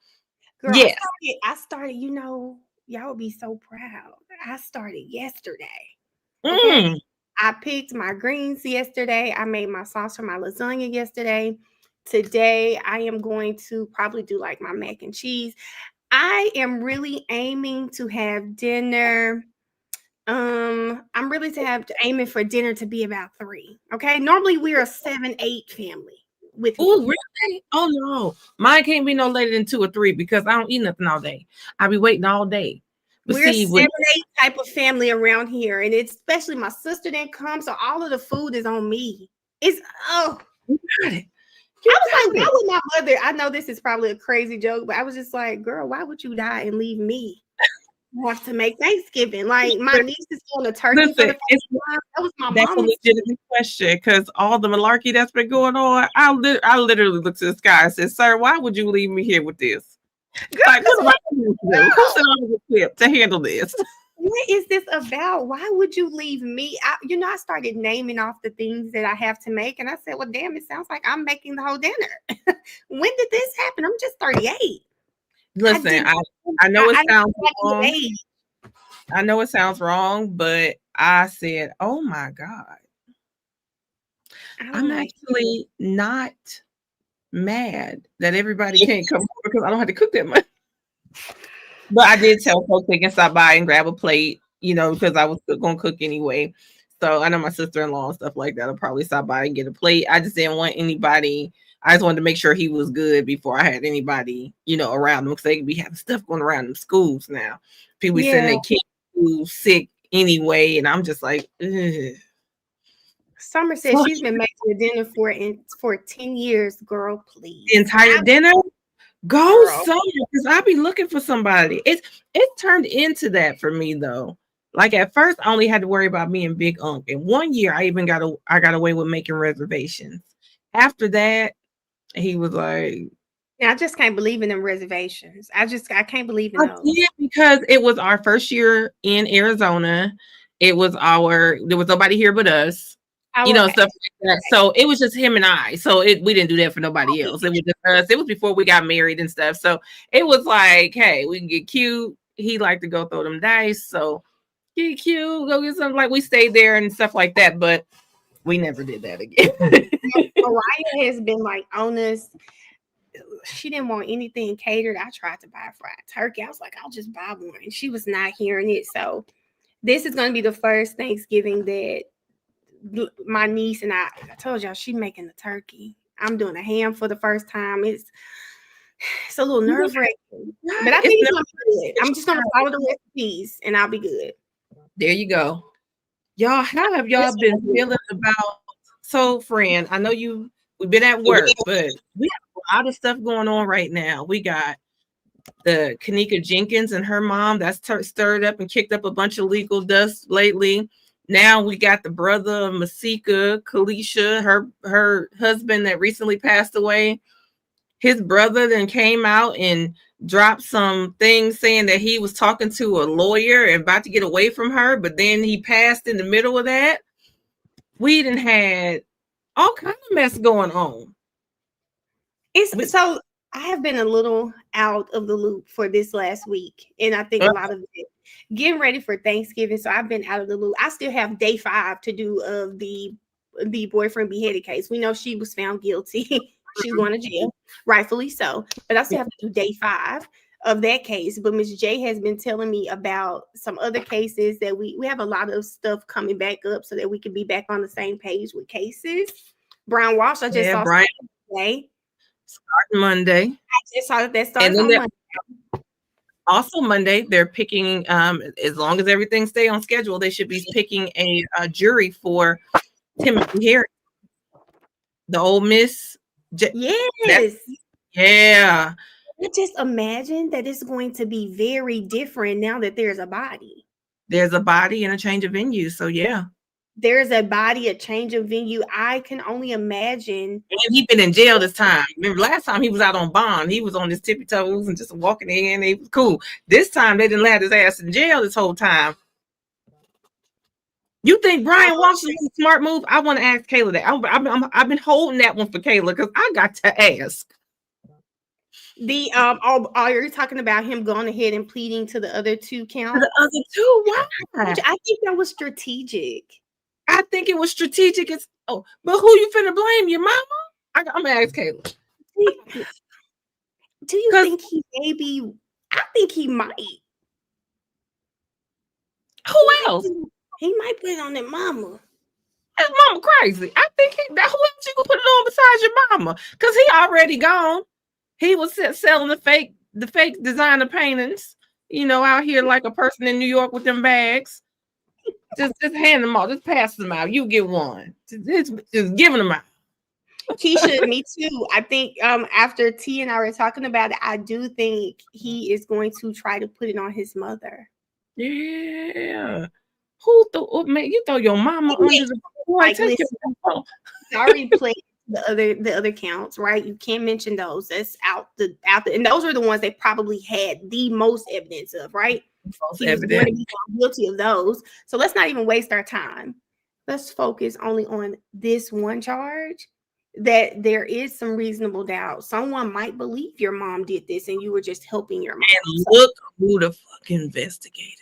girl, yes. I started. Y'all would be so proud. I started yesterday. Okay. Okay? I picked my greens yesterday. I made my sauce for my lasagna yesterday. Today, I am going to probably do like my mac and cheese. I am really aiming to have dinner. I'm really aiming for dinner to be about 3. Okay. Normally we're a 7-8 family with me. Oh, really? Oh no. Mine can't be no later than 2 or 3 because I don't eat nothing all day. I'll be waiting all day. But we're a 7-8 type of family around here, and it's especially my sister didn't come, so all of the food is on me. You got it. I was like, why would my mother? I know this is probably a crazy joke, but I was just like, girl, why would you die and leave me? You have to make Thanksgiving. Like my niece is doing a turkey for the first time. That was my That's mom's a legitimate question because all the malarkey that's been going on, I literally looked to the sky and said, "Sir, why would you leave me here with this? Like, what am I supposed to do? Who said I was equipped to handle this?" What is this about? Why would you leave me? I started naming off the things that I have to make, and I said, "Well, damn, it sounds like I'm making the whole dinner." When did this happen? I'm just 38. Listen, I know it sounds wrong. I know it sounds wrong, but I said, "Oh my God." I'm actually not mad that everybody can't come over because I don't have to cook that much. But I did tell folks they can stop by and grab a plate, because I was going to cook anyway. So I know my sister-in-law and stuff like that will probably stop by and get a plate. I just didn't want anybody. I just wanted to make sure he was good before I had anybody, around them because they be having stuff going around in schools now. People be sending their kids sick anyway, and I'm just like, ugh. Summer says she's been making a dinner for 10 years, girl, please. The entire dinner? Go Summer, because I'll be looking for somebody. It's turned into that for me though. Like at first, I only had to worry about me and Big Unc. And one year, I got away with making reservations. After that, he was like, I just can't believe in them reservations. I can't believe in those. Yeah, because it was our first year in Arizona. There was nobody here but us. Stuff like that. So it was just him and I. So we didn't do that for nobody else. It was just us. It was before we got married and stuff. So it was like, hey, we can get cute. He liked to go throw them dice. So get cute, go get something. Like we stayed there and stuff like that. But we never did that again. Mariah has been like on us. She didn't want anything catered. I tried to buy a fried turkey. I was like, I'll just buy one. She was not hearing it. So this is going to be the first Thanksgiving that my niece and I told y'all she's making the turkey. I'm doing a ham for the first time. It's a little nerve-wracking, but I think it's gonna be good. I'm just gonna follow the recipes and I'll be good. There you go. Y'all, how have y'all been feeling about Soul Friend? I know we've been at work, but we have a lot of stuff going on right now. We got the Kanika Jenkins and her mom that's stirred up and kicked up a bunch of legal dust lately. Now we got the brother of Masika, Kalisha, her husband that recently passed away. His brother then came out and dropped some things saying that he was talking to a lawyer and about to get away from her, but then he passed in the middle of that. We done had all kinds of mess going on. So I have been a little out of the loop for this last week, and I think a lot of it getting ready for Thanksgiving. So I've been out of the loop. I still have day 5 to do of the boyfriend beheaded case. We know she was found guilty. She's going to jail, rightfully so. But I still have to do day 5 of that case. But Miss J has been telling me about some other cases that we have a lot of stuff coming back up so that we can be back on the same page with cases. Brian Walsh, I just saw Brian today. Starting Monday. I just saw that starts on Monday. Also Monday, they're picking, as long as everything stay on schedule, they should be picking a jury for Timothy Harris. The Ole Miss. Yes. Yeah. Just imagine that it's going to be very different now that there's a body. There's a body and a change of venue. So yeah. There's a body, a change of venue. I can only imagine. And he's been in jail this time. Remember last time he was out on bond. He was on his tippy toes and just walking in. He was cool. This time they didn't let his ass in jail this whole time. You think Brian Walsh is a smart move? I want to ask Kayla that. I've been holding that one for Kayla because I got to ask. Are you talking about him going ahead and pleading to the other 2 counts? The other 2? Why? I think that was strategic. I think it was strategic. But who you finna blame? Your mama? I'm gonna ask Kayla. Do you think he maybe? I think he might. Who else? He might put it on that mama. His mama crazy. I think who else you gonna put it on besides your mama? Because he already gone. He was selling the fake designer paintings. Out here like a person in New York with them bags. Just hand them out. Just pass them out. You get one. Just giving them out. Keisha, me too. I think after T and I were talking about it, I do think he is going to try to put it on his mother. Yeah. You throw your mama under the like, already played the other counts, right? You can't mention those. That's out the and those are the ones they probably had the most evidence of, right? He was going to be guilty of those. So let's not even waste our time. Let's focus only on this one charge that there is some reasonable doubt. Someone might believe your mom did this and you were just helping your mom. And look who the fuck investigated.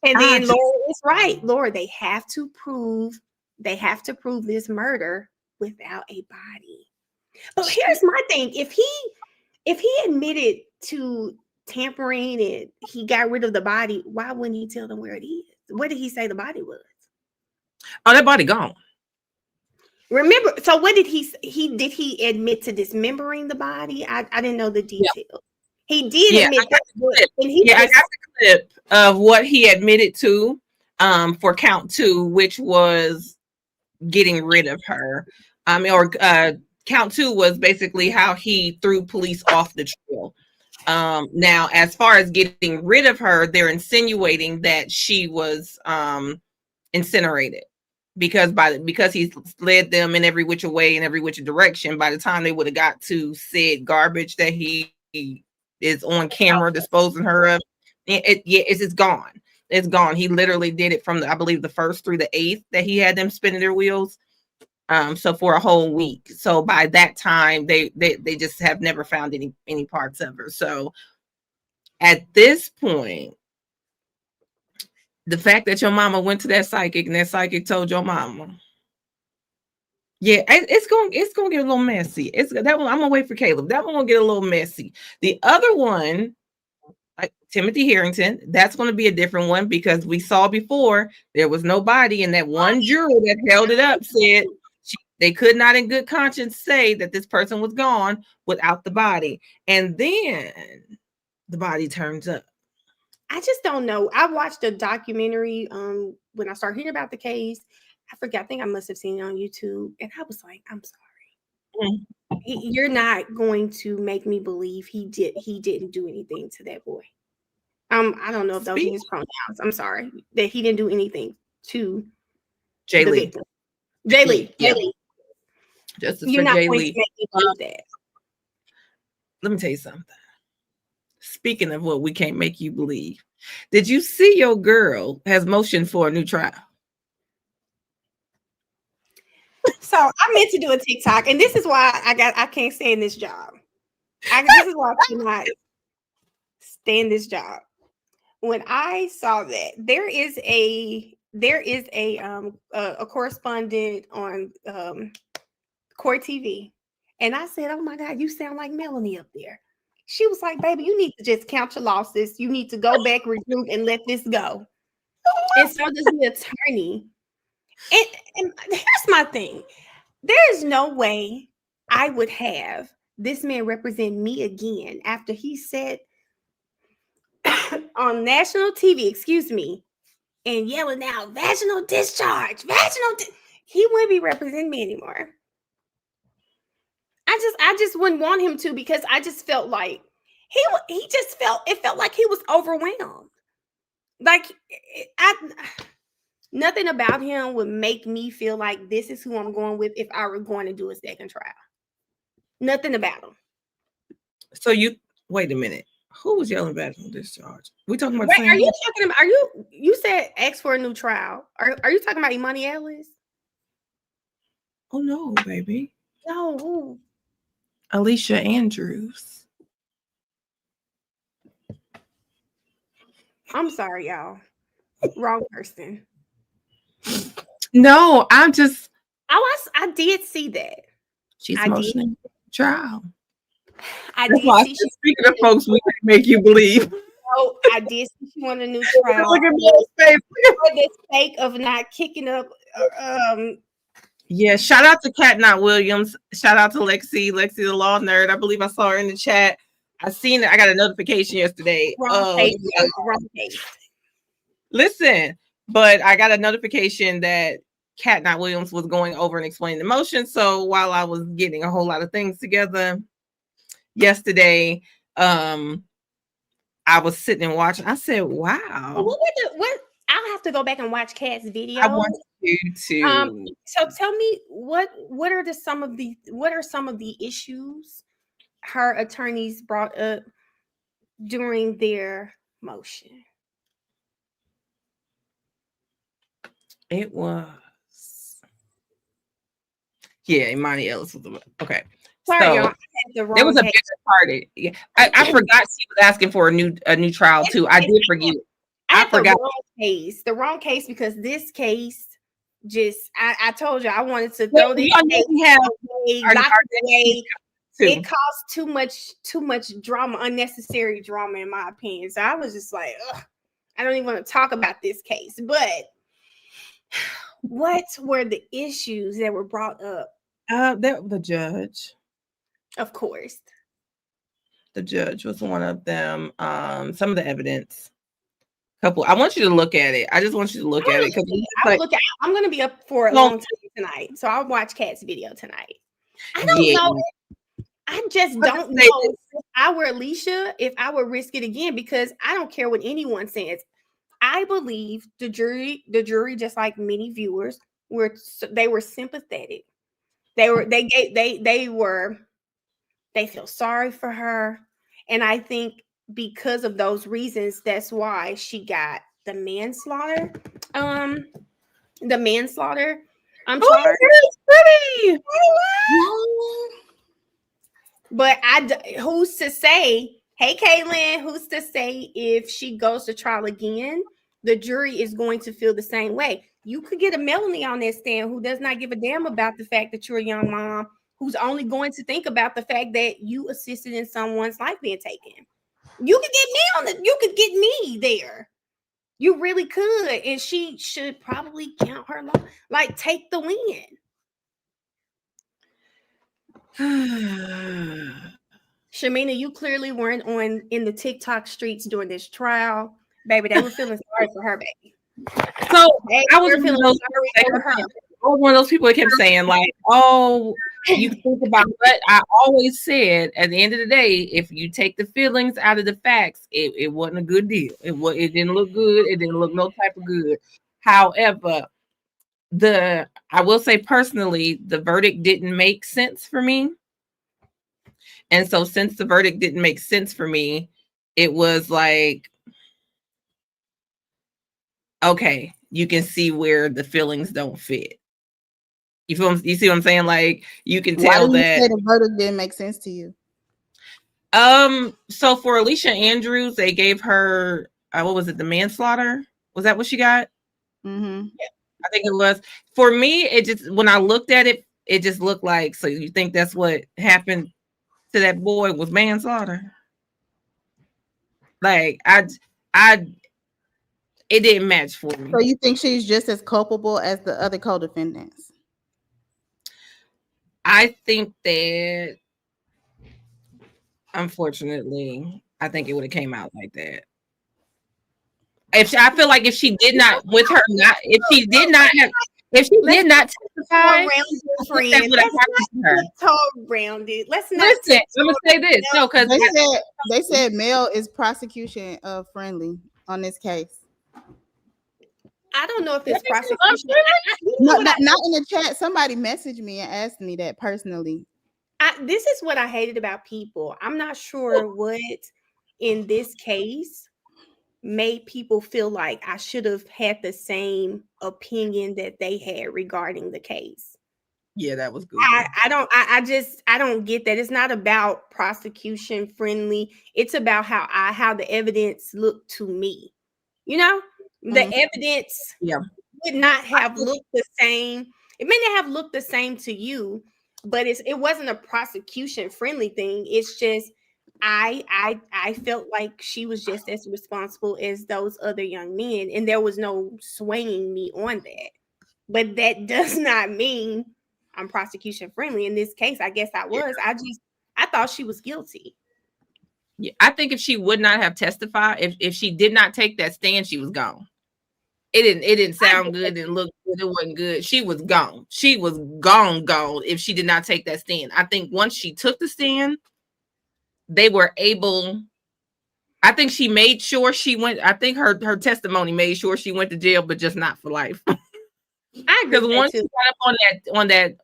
And then Laura is right. Laura, they have to prove this murder without a body. But here's my thing. If he admitted to tampering and he got rid of the body, why wouldn't he tell them where it is? Where did he say the body was? Oh, that body gone. Remember, so what did he admit to dismembering the body? I didn't know the details. Yeah. He did admit that. I got the clip of what he admitted to for count 2, which was getting rid of her. Count 2 was basically how he threw police off the trail. Now, as far as getting rid of her, they're insinuating that she was incinerated because he led them in every which way, in every which direction. By the time they would have got to said garbage that he is on camera disposing her of, it's gone. It's gone. He literally did it from I believe the 1st through the 8th that he had them spinning their wheels. So for a whole week. So by that time, they just have never found any parts of her. So at this point, the fact that your mama went to that psychic and that psychic told your mama, it's gonna get a little messy. That one. I'm gonna wait for Caleb. That one will get a little messy. The other one, like Timothy Harrington, that's going to be a different one because we saw before there was no body, and that one juror that held it up said They could not in good conscience say that this person was gone without the body. And then the body turns up. I just don't know. I watched a documentary when I started hearing about the case. I forget. I think I must have seen it on YouTube. And I was like, I'm sorry. You're not going to make me believe he didn't do anything to that boy. I don't know if those are his pronouns. I'm sorry. That he didn't do anything to Jay the Lee. victim. Jay Lee. Yeah. Jay Lee. Justice You're for not Jay going Lee. to make me believe that. Let me tell you something. Speaking of what we can't make you believe, did you see your girl has motioned for a new trial? So I meant to do a TikTok, and this is why I can't stay in this job. This is why I cannot stay in this job. When I saw that there is a correspondent on Court TV, and I said, "Oh my God, you sound like Melanie up there." She was like, "Baby, you need to just count your losses. You need to go back, regroup, and let this go." And so does the attorney. And here's my thing. There is no way I would have this man represent me again after he said on national TV, excuse me, and yelling out vaginal discharge, he wouldn't be representing me anymore. I just wouldn't want him to, because I just felt like it felt like he was overwhelmed. Like nothing about him would make me feel like this is who I'm going with if I were going to do a second trial. Nothing about him. So wait a minute. Who was yelling vaginal discharge? We talking about? Wait, you said ask for a new trial? Are you talking about Imani Ellis? Oh no, baby. No, who? Alicia Andrews. I'm sorry, y'all. Wrong person. No, I'm just. I did see that. She's motioning trial. I did see. Speaking of folks, we can make you believe. Oh, I did see she wanted a new trial. Look at Mel's face. For the sake of not kicking up. Yeah, shout out to Kat Not Williams. Shout out to Lexi the law nerd. I believe I saw her in the chat. I seen it. I got a notification yesterday. Wrong case. Listen, but I got a notification that Kat Not Williams was going over and explaining the motion. So while I was getting a whole lot of things together yesterday, I was sitting and watching. I said, "Wow." What? I'll have to go back and watch Kat's video. I want you to. So tell me what are some of the issues her attorneys brought up during their motion? It was. Yeah, Imani Ellis was the okay. Sorry, so there was a bigger party. Yeah, I forgot she was asking for a new trial too. I did forget. I forgot the wrong case, because this case just I told you I wanted to throw this case away. It caused too much drama, unnecessary drama, in my opinion. So I was just like, ugh, I don't even want to talk about this case. But what were the issues that were brought up? The judge. Of course. The judge was one of them. Some of the evidence. I want you to look at it. I just want you to look at it, because I'm going to be up for a long time tonight, so I'll watch Kat's video tonight. I don't know. I just don't know if I were Alicia, if I would risk it again, because I don't care what anyone says. I believe the jury, just like many viewers, were sympathetic. They feel sorry for her, and I think because of those reasons, that's why she got the manslaughter. I'm sorry. Pretty. But who's to say? Hey, Caitlin, who's to say if she goes to trial again, the jury is going to feel the same way? You could get a Melanie on that stand who does not give a damn about the fact that you're a young mom, who's only going to think about the fact that you assisted in someone's life being taken. You could get me you could get me there. You really could. And she should probably count her take the win. Shamina, you clearly weren't on in the TikTok streets during this trial. Baby, they were feeling sorry for her, baby. So They I was were feeling sorry for her. I was one of those people that kept saying, like, oh, you think about what I always said at the end of the day, if you take the feelings out of the facts, it wasn't a good deal. It didn't look good, it didn't look no type of good. However, I will say personally, the verdict didn't make sense for me. And so since the verdict didn't make sense for me, it was like, okay, you can see where the feelings don't fit. You see what I'm saying? Like, you can Why tell do you that say the verdict didn't make sense to you? So for Alicia Andrews, they gave her what was it, the manslaughter? Was that what she got? Mm-hmm. Yeah, I think it was. For me, it just, when I looked at it, it just looked like, so you think that's what happened to that boy was manslaughter? Like, it didn't match for me. So you think she's just as culpable as the other co-defendants? I think that, unfortunately, I think it would have came out like that. I feel like if she did not, with her not, if she did not testify, around it. Let's not. Listen, I'm gonna say this. No, because they said Mel is prosecution friendly on this case. I don't know if it's prosecution. Not in the chat. Somebody messaged me and asked me that personally. This is what I hated about people. I'm not sure what in this case made people feel like I should have had the same opinion that they had regarding the case. Yeah, that was good. I don't get that. It's not about prosecution friendly. It's about how the evidence looked to me. You know, the evidence would not have looked the same. It may not have looked the same to you, but it wasn't a prosecution friendly thing. It's just I felt like she was just as responsible as those other young men, and there was no swaying me on that. But that does not mean I'm prosecution friendly. In this case, I guess I was. I thought she was guilty. Yeah, I think if she would not have testified, if she did not take that stand, she was gone. It didn't sound good, didn't look good, it wasn't good. She was gone. She was gone if she did not take that stand. I think once she took the stand, they were able, I think she made sure she went, I think her testimony made sure she went to jail, but just not for life. Because once she got up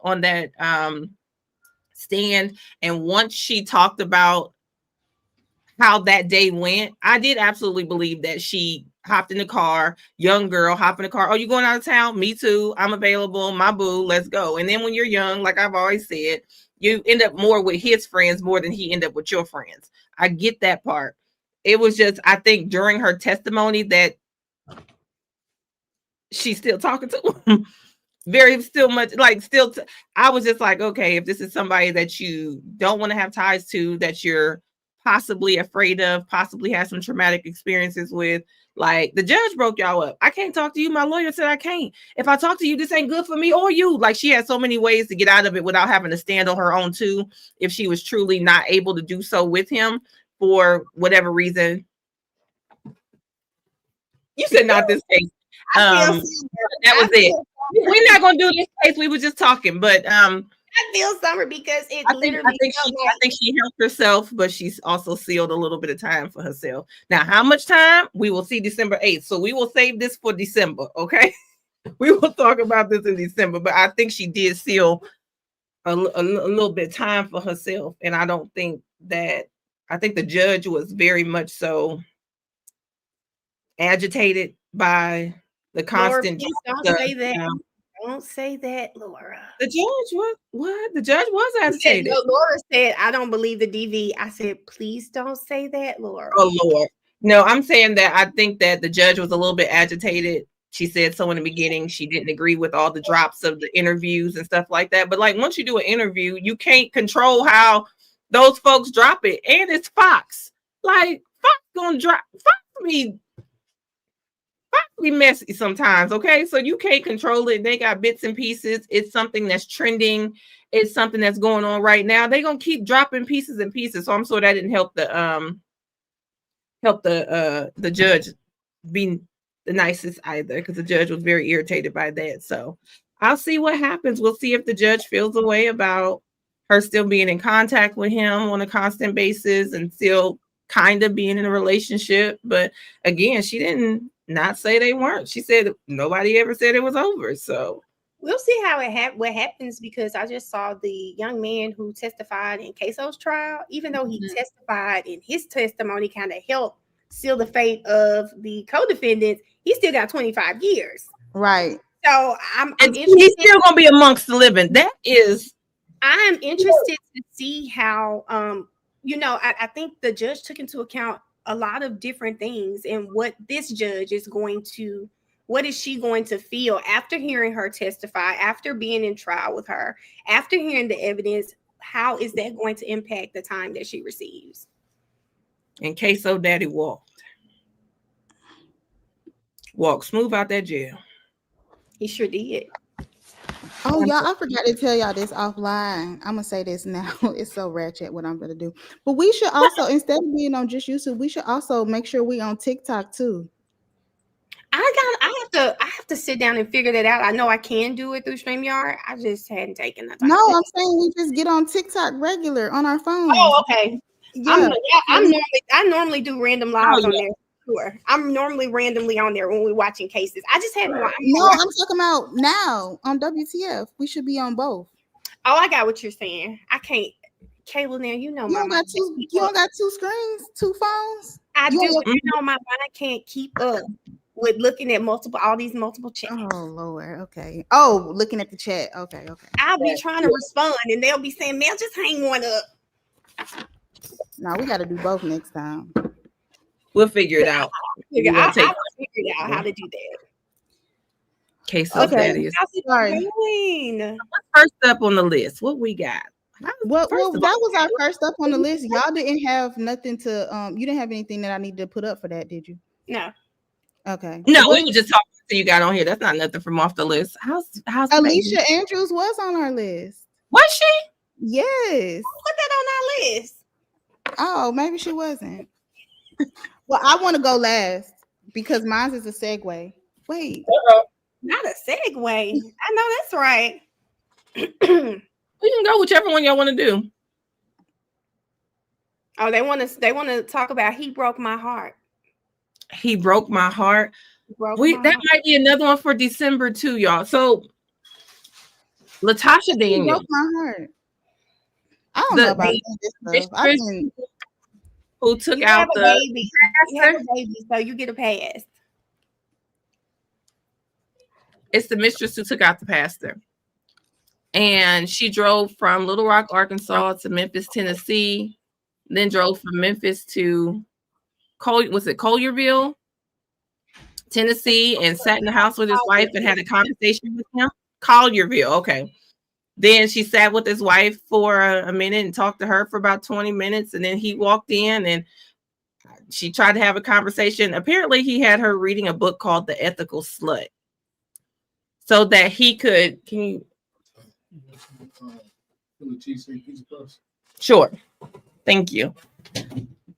on that stand, and once she talked about how that day went, I did absolutely believe that she hopped in the car, young girl, hop in the car. Oh, you going out of town? Me too. I'm available. My boo, let's go. And then when you're young, like I've always said, you end up more with his friends more than he end up with your friends. I get that part. It was just, I think during her testimony that she's still talking to him. I was just like, okay, if this is somebody that you don't want to have ties to, that you're possibly afraid of, possibly have some traumatic experiences with, like, the judge broke y'all up. I can't talk to you. My lawyer said I can't. If I talk to you, this ain't good for me or you. Like, she had so many ways to get out of it without having to stand on her own too, if she was truly not able to do so with him for whatever reason. You said not this case. That was it. We're not gonna do this case. We were just talking, but I feel summer because I think she helped herself, but she's also sealed a little bit of time for herself. Now, how much time? We will see December 8th. So we will save this for December, okay? We will talk about this in December, but I think she did seal a little bit of time for herself, and I think the judge was very much so agitated by the constant. Laura, don't say that. Don't say that, Laura. The judge, what? The judge was agitated. Laura said, I don't believe the DV. I said, please don't say that, Laura. Oh, Lord. No, I'm saying that I think that the judge was a little bit agitated. She said so in the beginning. She didn't agree with all the drops of the interviews and stuff like that. But like, once you do an interview, you can't control how those folks drop it. And it's Fox. Like, Fox gonna drop. Fox be messy sometimes, okay? So you can't control it. They got bits and pieces. It's something that's trending. It's something that's going on right now. They're gonna keep dropping pieces and pieces. So I'm sure that didn't help the judge be the nicest either, because the judge was very irritated by that. So I'll see what happens. We'll see if the judge feels a way about her still being in contact with him on a constant basis and still kind of being in a relationship. But again, she didn't not say they weren't. She said nobody ever said it was over. So we'll see how what happens, because I just saw the young man who testified in Queso's trial. Even though he testified, and his testimony kind of helped seal the fate of the co-defendants, he still got 25 years. Right. So I'm interested. He's still gonna be amongst the living. That is, I'm interested to see how I think the judge took into account a lot of different things, and what this judge is what is she going to feel after hearing her testify, after being in trial with her, after hearing the evidence. How is that going to impact the time that she receives? In Queso daddy walked smooth out that jail. He sure did. Oh, y'all, I forgot to tell y'all this offline. I'm gonna say this now. It's so ratchet what I'm gonna do. But we should also, instead of being on just YouTube, we should also make sure we on TikTok too. I have to sit down and figure that out. I know I can do it through StreamYard. I just hadn't taken the time. No, I'm saying we just get on TikTok regular on our phones. Oh, okay. Yeah. I normally do random lives on there. Sure. I'm normally randomly on there when we're watching cases. I just hadn't watched. No, I'm talking about now on WTF. We should be on both. Oh, I got what you're saying. I can't. Kayla, now you know you don't got two screens, two phones. I do. You know my mind can't keep up with looking at all these multiple chats. Oh Lord, okay. Oh, looking at the chat. Okay. I'll be trying to respond, and they'll be saying, "Mel, just hang one up." No, we got to do both next time. We'll figure it out. I'll figure it out how to do that. Queso daddy. Sorry. What's first up on the list? What we got? Well, that was our first up on the list. Y'all didn't have nothing to you didn't have anything that I needed to put up for that, did you? No. Okay. No, we were just talking until you got on here. That's not nothing from off the list. How's Alicia Andrews was on our list. Was she? Yes. Put that on our list. Oh, maybe she wasn't. Well, I want to go last because mine is a segue. Wait. Not a segue. I know that's right. We can go whichever one y'all want to do. Oh, they want to talk about He Broke My Heart. He broke my heart. That might be another one for December too, y'all. So Latasha Daniels. He broke my heart. I don't know about this stuff. Who took out the baby. You have a baby, so you get a pass. It's the mistress who took out the pastor. And she drove from Little Rock, Arkansas to Memphis, Tennessee, then drove from Memphis to Collierville, Tennessee, and sat in the house with his wife and had a conversation with him. Collierville, okay. Then she sat with his wife for a minute and talked to her for about 20 minutes. And then he walked in and she tried to have a conversation. Apparently, he had her reading a book called The Ethical Slut so that he could, Sure. Thank you.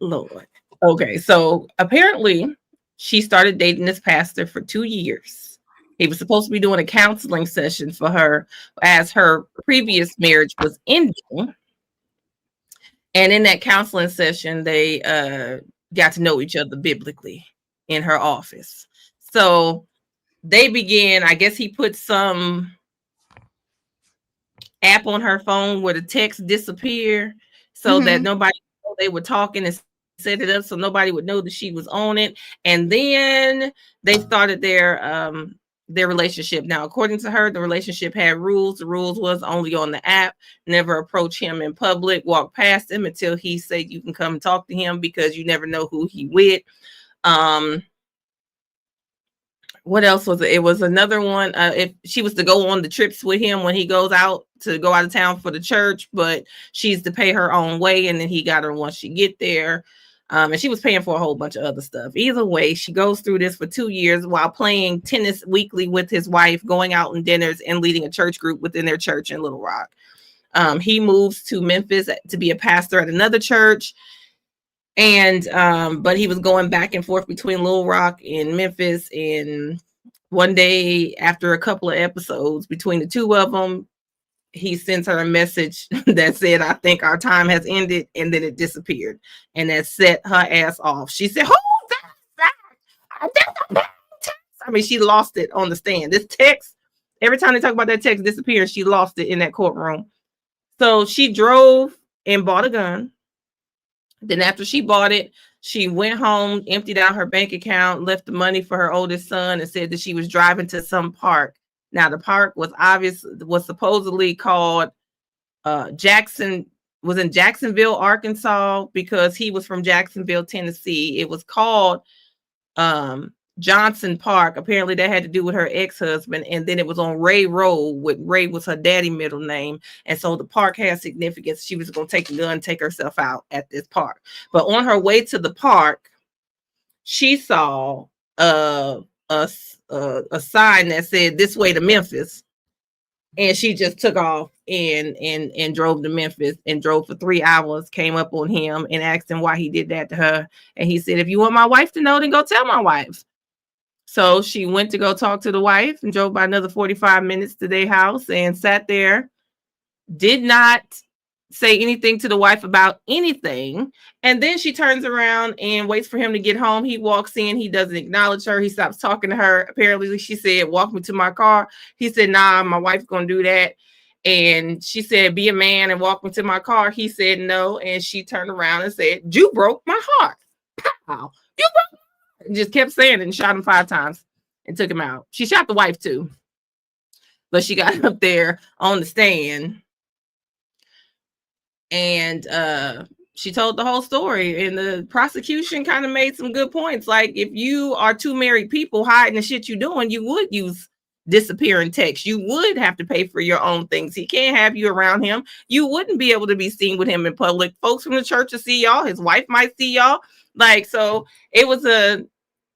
Lord. Okay. So apparently she started dating this pastor for 2 years. He was supposed to be doing a counseling session for her as her previous marriage was ending. And in that counseling session, they got to know each other biblically in her office. So they began, I guess he put some app on her phone where the text disappear so that nobody knew they were talking, and set it up so nobody would know that she was on it. And then they started their relationship. Now, according to her, the relationship had rules. The rules was only on the app, never approach him in public, walk past him until he said you can come and talk to him because you never know who he with. What else was it? It was another one. If she was to go on the trips with him when he goes out of town for the church, but she's to pay her own way, and then he got her once she get there. And she was paying for a whole bunch of other stuff. Either way, she goes through this for 2 years while playing tennis weekly with his wife, going out on dinners, and leading a church group within their church in Little Rock. He moves to Memphis to be a pastor at another church. And but he was going back and forth between Little Rock and Memphis. And one day, after a couple of episodes between the two of them, he sends her a message that said, "I think our time has ended," and then it disappeared. And that set her ass off. She said, I mean, she lost it on the stand. This text, every time they talk about that text disappearing, she lost it in that courtroom. So she drove and bought a gun. Then after she bought it, she went home, emptied out her bank account, left the money for her oldest son, and said that she was driving to some park. Now, the park was supposedly called Jackson, was in Jacksonville, Arkansas, because he was from Jacksonville, Tennessee. It was called Johnson Park. Apparently that had to do with her ex-husband. And then it was on Ray Road, with Ray was her daddy middle name. And so the park has significance. She was going to take a gun, take herself out at this park. But on her way to the park, she saw a sign that said "This way to Memphis," and she just took off and drove to Memphis, and drove for 3 hours, came up on him and asked him why he did that to her. And he said, "If you want my wife to know, then go tell my wife." So she went to go talk to the wife and drove by another 45 minutes to their house and sat there, did not say anything to the wife about anything. And then she turns around and waits for him to get home. He walks in. He doesn't acknowledge her. He stops talking to her. Apparently, she said, "Walk me to my car." He said, "Nah, my wife's going to do that." And she said, "Be a man and walk me to my car." He said, "No." And she turned around and said, "You broke my heart." Pow. You broke. And just kept saying it and shot him 5 times and took him out. She shot the wife too. But she got up there on the stand and she told the whole story, and the prosecution kind of made some good points. Like, if you are two married people hiding the shit you're doing, you would use disappearing text. You would have to pay for your own things. He can't have you around him. You wouldn't be able to be seen with him in public. Folks from the church will see y'all. His wife might see y'all. Like, so it was a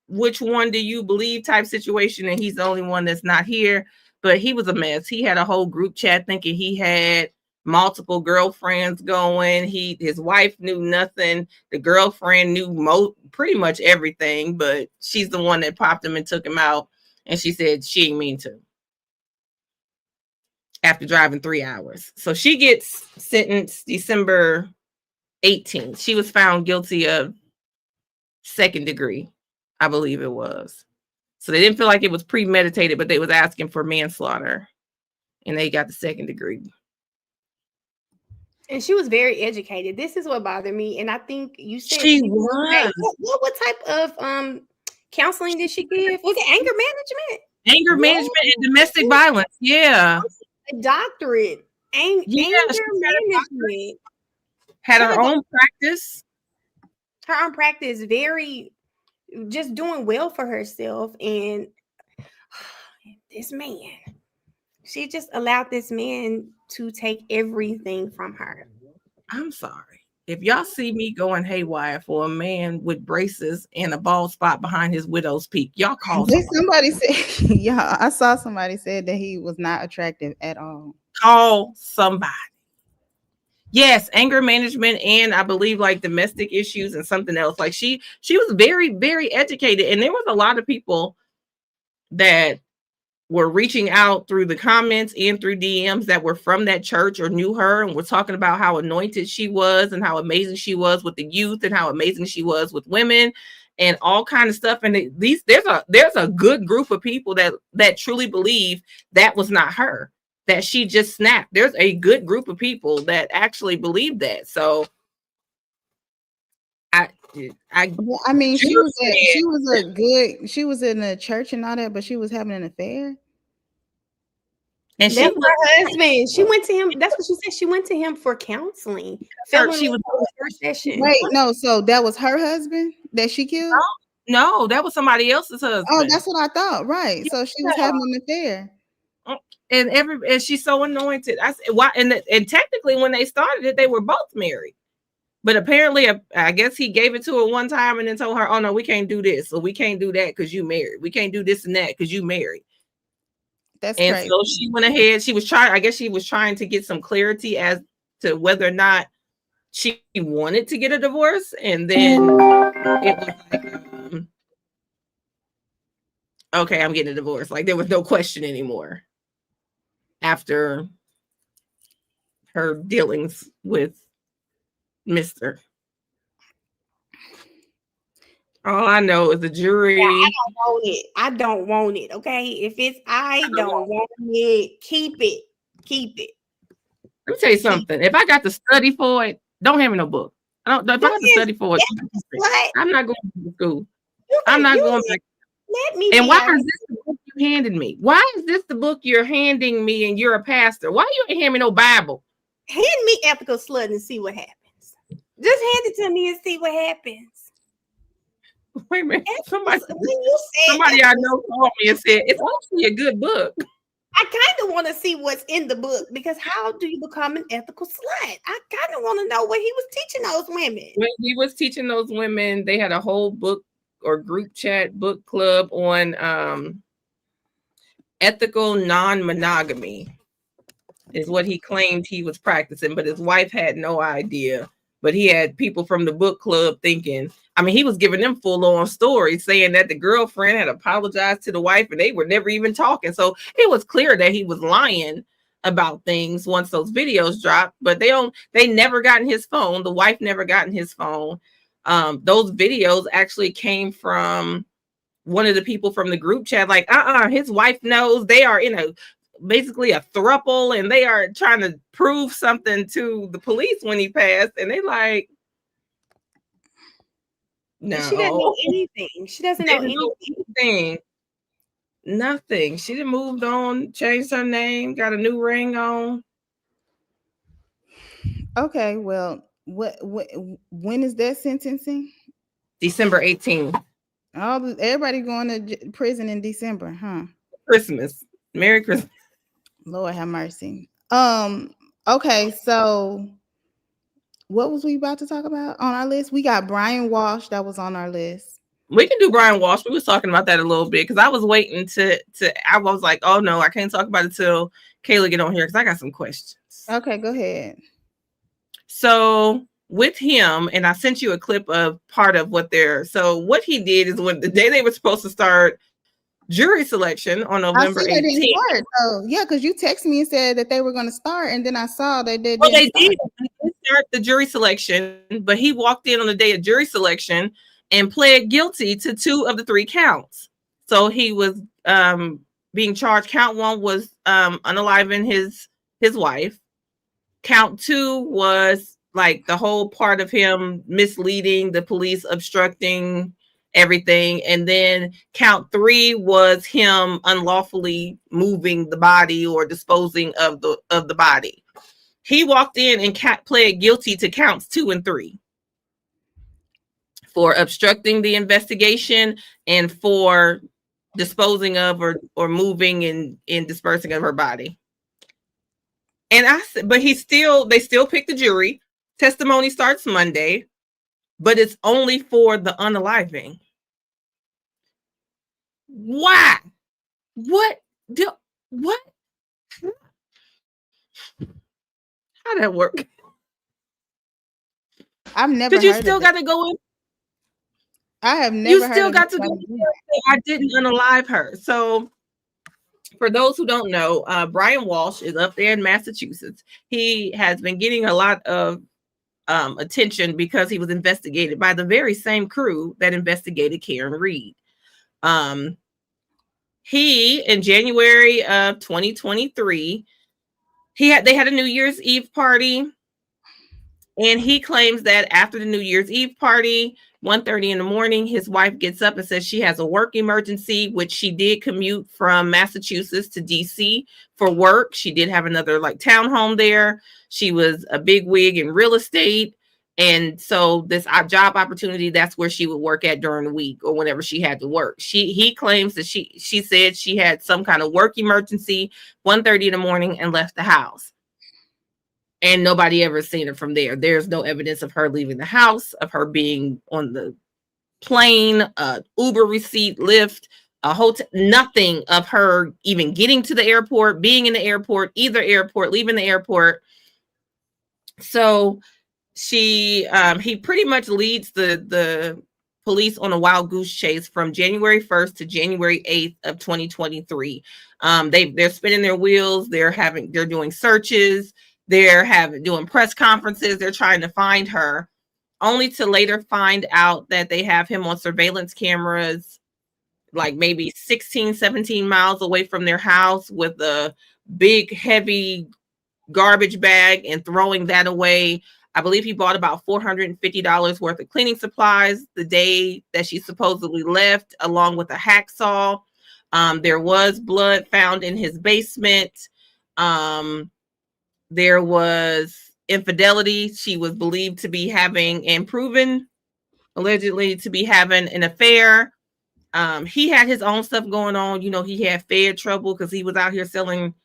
which one do you believe type situation, and he's the only one that's not here. But he was a mess. He had a whole group chat thinking he had multiple girlfriends going. His wife knew nothing. The girlfriend knew pretty much everything, but she's the one that popped him and took him out. And she said she ain't mean to. After driving 3 hours. So she gets sentenced December 18th. She was found guilty of 2nd degree, I believe it was. So they didn't feel like it was premeditated, but they was asking for manslaughter. And they got the 2nd degree. And she was very educated. This is what bothered me. And I think you said she was. What type of counseling did she give? Was it anger management? Anger management and domestic violence. Yeah. A doctorate. Anger management. Had her own practice. Her own practice, very just doing well for herself. And this man, she just allowed this man to take everything from her. I'm sorry. If y'all see me going haywire for a man with braces and a bald spot behind his widow's peak, y'all call somebody said, yeah, I saw somebody said that he was not attractive at all. Call somebody. Yes, anger management, and I believe like domestic issues and something else. Like she was very, very educated, and there was a lot of people that were reaching out through the comments and through DMs that were from that church or knew her, and were talking about how anointed she was and how amazing she was with the youth and how amazing she was with women and all kind of stuff. And there's a good group of people that truly believe that was not her, that she just snapped. There's a good group of people that actually believe that. So I mean, she was in a church and all that, but she was having an affair. And that's her husband. She went to him. That's what she said. She went to him for counseling. She was first session. Wait, no. So that was her husband that she killed? No, that was somebody else's husband. Oh, that's what I thought. Right. So she was having an affair. And she's so anointed. I said, why? And technically, when they started it, they were both married. But apparently, I guess he gave it to her one time and then told her, "Oh no, we can't do this, or we can't do that because you married. We can't do this and that because you married." That's And crazy. so she went ahead. She was trying. I guess she was trying to get some clarity as to whether or not she wanted to get a divorce, and then it was like, okay, I'm getting a divorce. Like there was no question anymore after her dealings with Mr. All I know is the jury. Yeah, I don't want it. I don't want it. Okay. If it's I don't want it, keep it. Keep it. Let me tell you something. If I got to study for it, don't hand me no book. I don't. If I got to study for it, I'm not going to school. I'm not going back. Let me. And why is this the book you handed me? Why is this the book you're handing me? And you're a pastor. Why you ain't hand me no Bible? Hand me Ethical Slut and see what happens. Just hand it to me and see what happens. Wait a minute. Somebody I know called me and said it's actually a good book. I kind of want to see what's in the book because how do you become an ethical slut? I kind of want to know what he was teaching those women. When he was teaching those women, they had a whole book or group chat book club on ethical non-monogamy is what he claimed he was practicing, but his wife had no idea. But he had people from the book club thinking, I mean, he was giving them full-on stories saying that the girlfriend had apologized to the wife and they were never even talking. So it was clear that he was lying about things once those videos dropped, but they never got in his phone. The wife never got in his phone. Those videos actually came from one of the people from the group chat, like, his wife knows. They are in basically a throuple and they are trying to prove something to the police when he passed, and they like, no, she doesn't know anything. She doesn't know anything. Nothing. She done moved on, changed her name, got a new ring on. Okay, well, when is that sentencing? December 18th. Everybody going to prison in December, huh? Christmas. Merry Christmas. Lord have mercy. Okay, so what was we about to talk about on our list? We got Brian Walsh that was on our list. We can do Brian Walsh. We was talking about that a little bit because I was waiting I was like, oh no, I can't talk about it till Kayla get on here because I got some questions. Okay, go ahead. So with him, and I sent you a clip of part of what what he did is when the day they were supposed to start jury selection on November 18th. So yeah, because you texted me and said that they were going to start, and then I saw they did. Well, they did start the jury selection, but he walked in on the day of jury selection and pled guilty to 2 of the 3 counts. So he was being charged. Count 1 was unaliving his wife. Count 2 was like the whole part of him misleading the police, obstructing everything, and then count 3 was him unlawfully moving the body or disposing of the body. He walked in and pled guilty to counts 2 and 3 for obstructing the investigation and for disposing of or moving and dispersing of her body. And they still picked the jury. Testimony starts Monday, but it's only for the unaliving. Why? What? How'd that work? I've never. Did you still got to go in? I have never. You still got to go in. I didn't unalive her. So, for those who don't know, Brian Walsh is up there in Massachusetts. He has been getting a lot of attention because he was investigated by the very same crew that investigated Karen Reed. He, in January of 2023, they had a New Year's Eve party, and he claims that after the New Year's Eve party, 1:30 in the morning, his wife gets up and says she has a work emergency, which she did commute from Massachusetts to DC for work. She did have another townhome there. She was a big wig in real estate. And so this job opportunity, that's where she would work at during the week or whenever she had to work. He claims that she said she had some kind of work emergency, 1:30 in the morning, and left the house. and nobody ever seen her from there. There's no evidence of her leaving the house, of her being on the plane, Uber receipt, Lyft, a hotel, nothing of her even getting to the airport, being in the airport, either airport, leaving the airport. So he pretty much leads the police on a wild goose chase from January 1st to January 8th of 2023. They're spinning their wheels. They're doing searches. They're doing press conferences. They're trying to find her, only to later find out that they have him on surveillance cameras, like maybe 16, 17 miles away from their house with a big, heavy garbage bag and throwing that away. I believe he bought about $450 worth of cleaning supplies the day that she supposedly left, along with a hacksaw. There was blood found in his basement. There was infidelity. She was believed to be having, and proven allegedly to be having, an affair. He had his own stuff going on. You know, he had Fed trouble because he was out here selling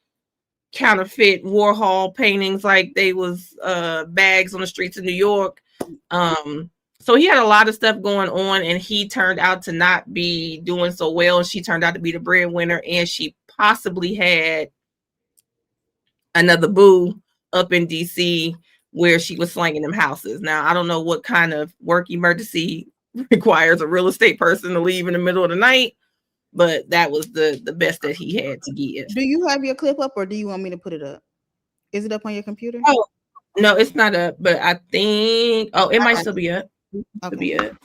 counterfeit Warhol paintings like they was bags on the streets of New York. So he had a lot of stuff going on, and he turned out to not be doing so well. And she turned out to be the breadwinner, and she possibly had another boo up in DC where she was slanging them houses. Now, I don't know what kind of work emergency requires a real estate person to leave in the middle of the night, but that was the best that he had to give. Do you have your clip up, or do you want me to put it up? Is it up on your computer? Oh, no, it's not up, but I think, it might still be up. Okay. Be up.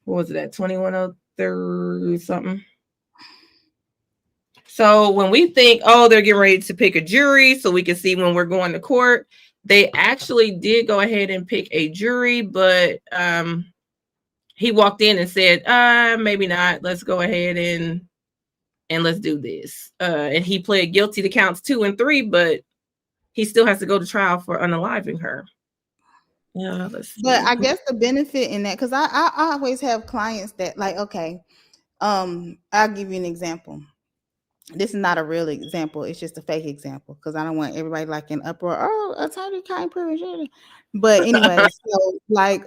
What was it at? 2103 something. So when we think, they're getting ready to pick a jury so we can see when we're going to court, they actually did go ahead and pick a jury, but he walked in and said, maybe not. Let's go ahead and let's do this. And he pled guilty to counts 2 and 3, but he still has to go to trial for unaliving her. Yeah, but I guess the benefit in that, because I always have clients that, like, okay, I'll give you an example. This is not a real example, it's just a fake example, because I don't want everybody like in uproar. Oh, attorney can't prove it. But anyway, so like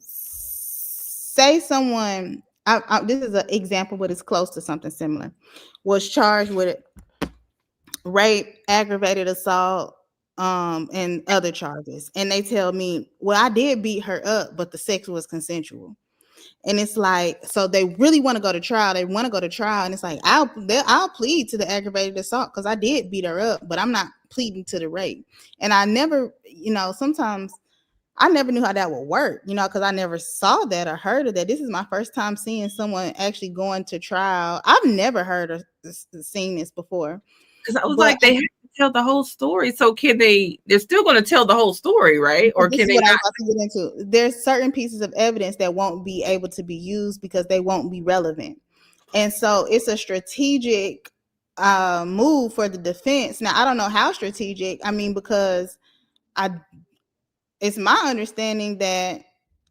say someone, this is an example, but it's close to something similar, was charged with rape, aggravated assault, and other charges, and they tell me, well, I did beat her up, but the sex was consensual. And it's like, so they really want to go to trial. They want to go to trial, and it's like, I'll plead to the aggravated assault because I did beat her up, but I'm not pleading to the rape. And I never, sometimes I never knew how that would work, because I never saw that or heard of that. This is my first time seeing someone actually going to trial. I've never heard or seen this before. Because I was like, they have to tell the whole story. So they're still going to tell the whole story, right? Or can they not? Get into. There's certain pieces of evidence that won't be able to be used because they won't be relevant. And so it's a strategic move for the defense. Now, I don't know how strategic. I mean, because it's my understanding that,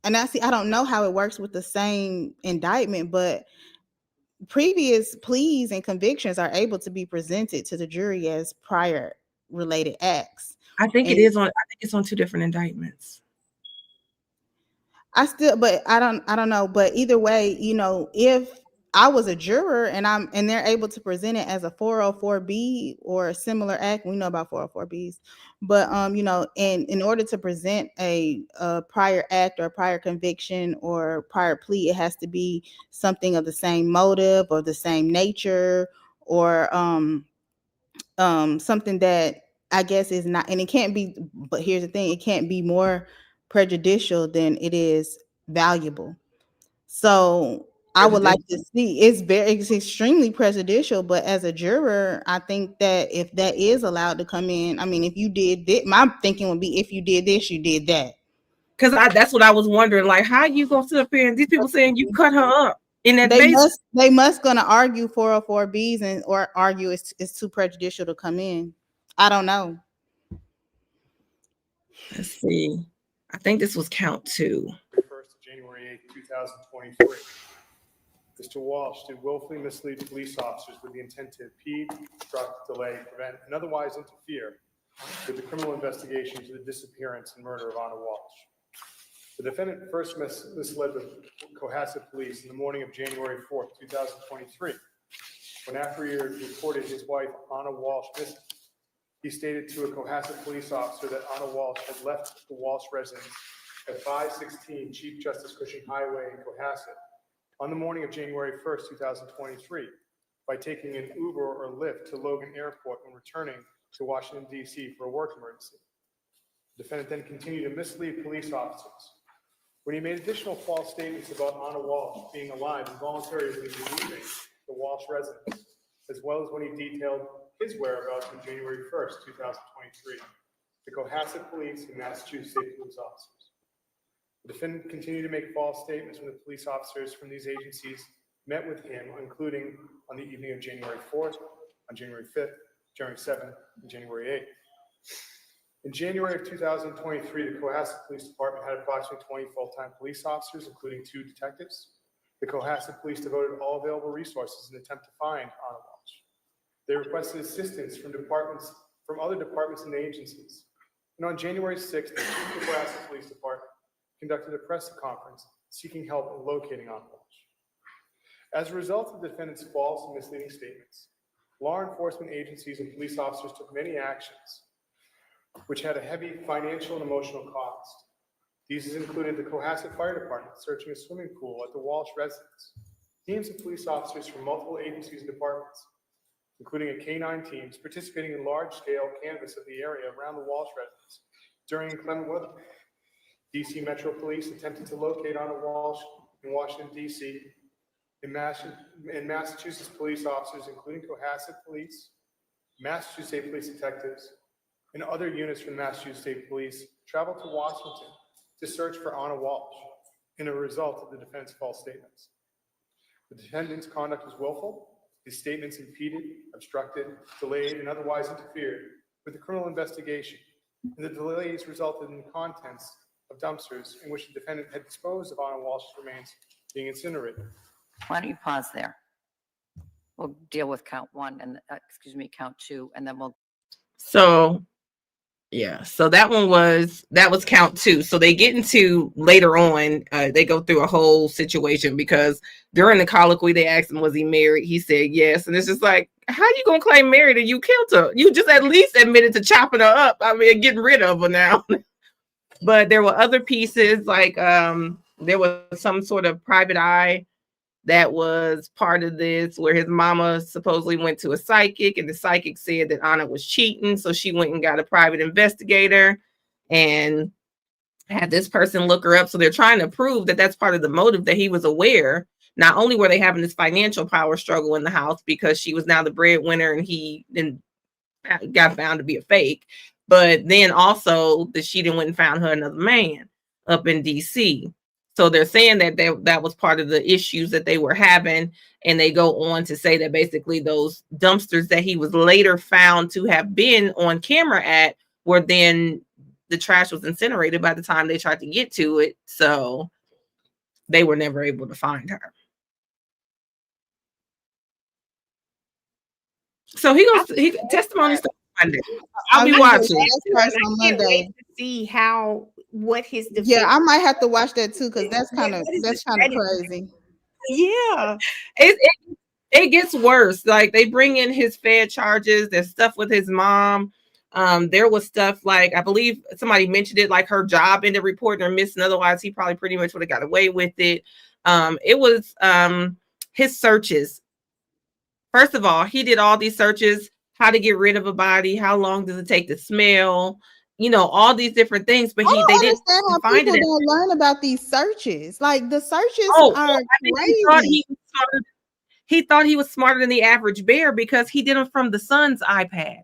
and I don't know how it works with the same indictment, but previous pleas and convictions are able to be presented to the jury as prior related acts. I think it's on 2 different indictments. I don't know, but either way, if I was a juror and they're able to present it as a 404B or a similar act, we know about 404Bs, but in order to present a prior act or a prior conviction or prior plea, it has to be something of the same motive or the same nature, or something that I guess is not, and it can't be, but here's the thing, it can't be more prejudicial than it is valuable. So I would like to see, it's extremely prejudicial, but as a juror, I think that if that is allowed to come in, I mean, if you did this, my thinking would be, if you did this, you did that. Because that's what I was wondering, like, how you gonna sit up here and these people saying you cut her up in that they must gonna argue 404Bs or argue it's too prejudicial to come in. I don't know. Let's see. I think this was count 2. 1st of January 8th, 2023. Mr. Walsh did willfully mislead police officers with the intent to impede, obstruct, delay, prevent, and otherwise interfere with the criminal investigation to the disappearance and murder of Anna Walsh. The defendant first misled the Cohasset police in the morning of January 4th, 2023, when after he reported his wife, Anna Walsh, missing. He stated to a Cohasset police officer that Anna Walsh had left the Walsh residence at 516 Chief Justice Cushing Highway in Cohasset on the morning of January 1st, 2023, by taking an Uber or Lyft to Logan Airport when returning to Washington, D.C. for a work emergency. The defendant then continued to mislead police officers. When he made additional false statements about Anna Walsh being alive and voluntarily leaving the Walsh residence, as well as when he detailed his whereabouts on January 1st, 2023, the Cohasset police and Massachusetts State Police officers. The defendant continued to make false statements when the police officers from these agencies met with him, including on the evening of January 4th, on January 5th, January 7th, and January 8th. In January of 2023, the Cohasset Police Department had approximately 20 full-time police officers, including 2 detectives. The Cohasset Police devoted all available resources in an attempt to find Anna Walsh. They requested assistance from other departments and agencies. And on January 6th, the chief of the Cohasset Police Department conducted a press conference seeking help in locating Anna Walsh. As a result of the defendant's false and misleading statements, law enforcement agencies and police officers took many actions, which had a heavy financial and emotional cost. These included the Cohasset Fire Department searching a swimming pool at the Walsh residence, teams of police officers from multiple agencies and departments, including a K-9 teams participating in large-scale canvass of the area around the Walsh residence during inclement weather. DC Metro Police attempted to locate Anna Walsh in Washington, D.C., and Massachusetts police officers, including Cohasset Police, Massachusetts State Police detectives, and other units from Massachusetts State Police traveled to Washington to search for Anna Walsh in a result of the defendant's false statements. The defendant's conduct was willful. His statements impeded, obstructed, delayed, and otherwise interfered with the criminal investigation, and the delays resulted in the contents of dumpsters in which the defendant had disposed of Anna Walsh's remains being incinerated. Why don't you pause there? We'll deal with count 1 and count 2, and then we'll. So yeah, so that was count 2. So they get into later on, they go through a whole situation because during the colloquy they asked him, was he married? He said yes. And it's just like, how you gonna claim married and you killed her? You just at least admitted to chopping her up. I mean, getting rid of her now. But there were other pieces, like there was some sort of private eye that was part of this, where his mama supposedly went to a psychic and the psychic said that Anna was cheating. So she went and got a private investigator and had this person look her up. So they're trying to prove that that's part of the motive, that he was aware. Not only were they having this financial power struggle in the house because she was now the breadwinner and he then got found to be a fake, but then also that she didn't went and found her another man up in DC. So they're saying that that was part of the issues that they were having. And they go on to say that basically those dumpsters that he was later found to have been on camera at were then, the trash was incinerated by the time they tried to get to it. So they were never able to find her. So testimony starts Monday. I'll be watching on Monday to see what his defense. Yeah, I might have to watch that too, because that's kind of crazy. Yeah, it gets worse. Like they bring in his Fed charges. There's stuff with his mom. There was stuff like, I believe somebody mentioned it, like her job ended reporting her missing. Otherwise, he probably pretty much would have got away with it. It was his searches. First of all, he did all these searches, how to get rid of a body, how long does it take to smell, all these different things. But they didn't find it. People don't learn about these searches. Like the searches are crazy. He thought he was smarter than the average bear because he did them from the son's iPad.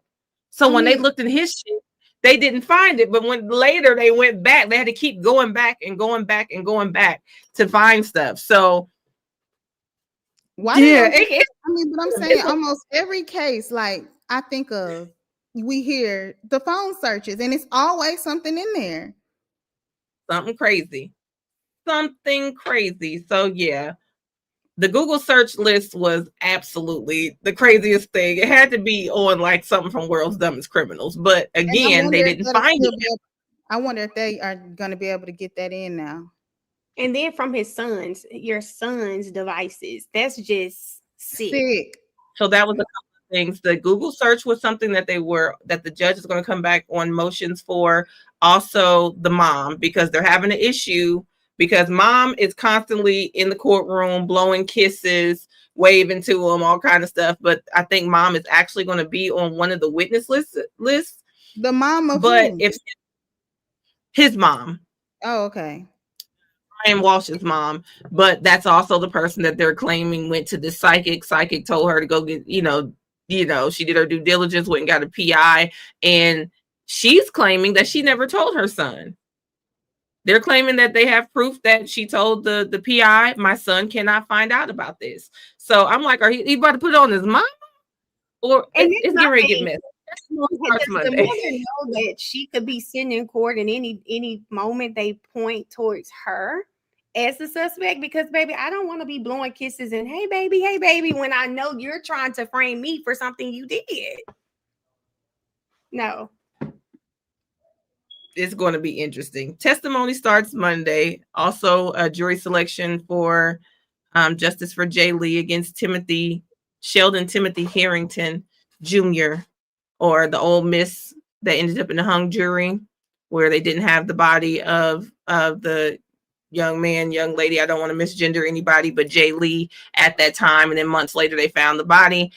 So when they looked in his shit, they didn't find it. But when later they went back, they had to keep going back and going back and going back to find stuff. So why? Yeah, but I'm saying almost every case, like I think of, we hear the phone searches, and it's always something in there. Something crazy. So yeah. the Google search list was absolutely the craziest thing. It had to be on like something from World's Dumbest Criminals. But again, they didn't find it. I wonder if they are going to be able to get that in now. And then from your son's devices. That's just sick. So that was a couple of things. The Google search was something that the judge is going to come back on motions for. Also the mom, because they're having an issue because mom is constantly in the courtroom blowing kisses, waving to them, all kind of stuff. But I think mom is actually going to be on one of the witness lists. The mom of but who? If his mom. Oh, okay. Brian Walsh's mom, but that's also the person that they're claiming went to the psychic. Psychic told her to go get, she did her due diligence, went and got a PI, and she's claiming that she never told her son. They're claiming that they have proof that she told the PI, my son cannot find out about this. So I'm like, are you about to put it on his mom? Or it's getting ready to get messy. The mother know that she could be sitting in court and any moment they point towards her as the suspect, because baby, I don't want to be blowing kisses and hey baby when I know you're trying to frame me for something you did. No. It's going to be interesting. Testimony starts Monday. Also, a jury selection for justice for Jay Lee against Sheldon Timothy Harrington Jr., or the old miss that ended up in the hung jury, where they didn't have the body of the young lady. I don't want to misgender anybody, but Jay Lee at that time. And then months later, they found the body.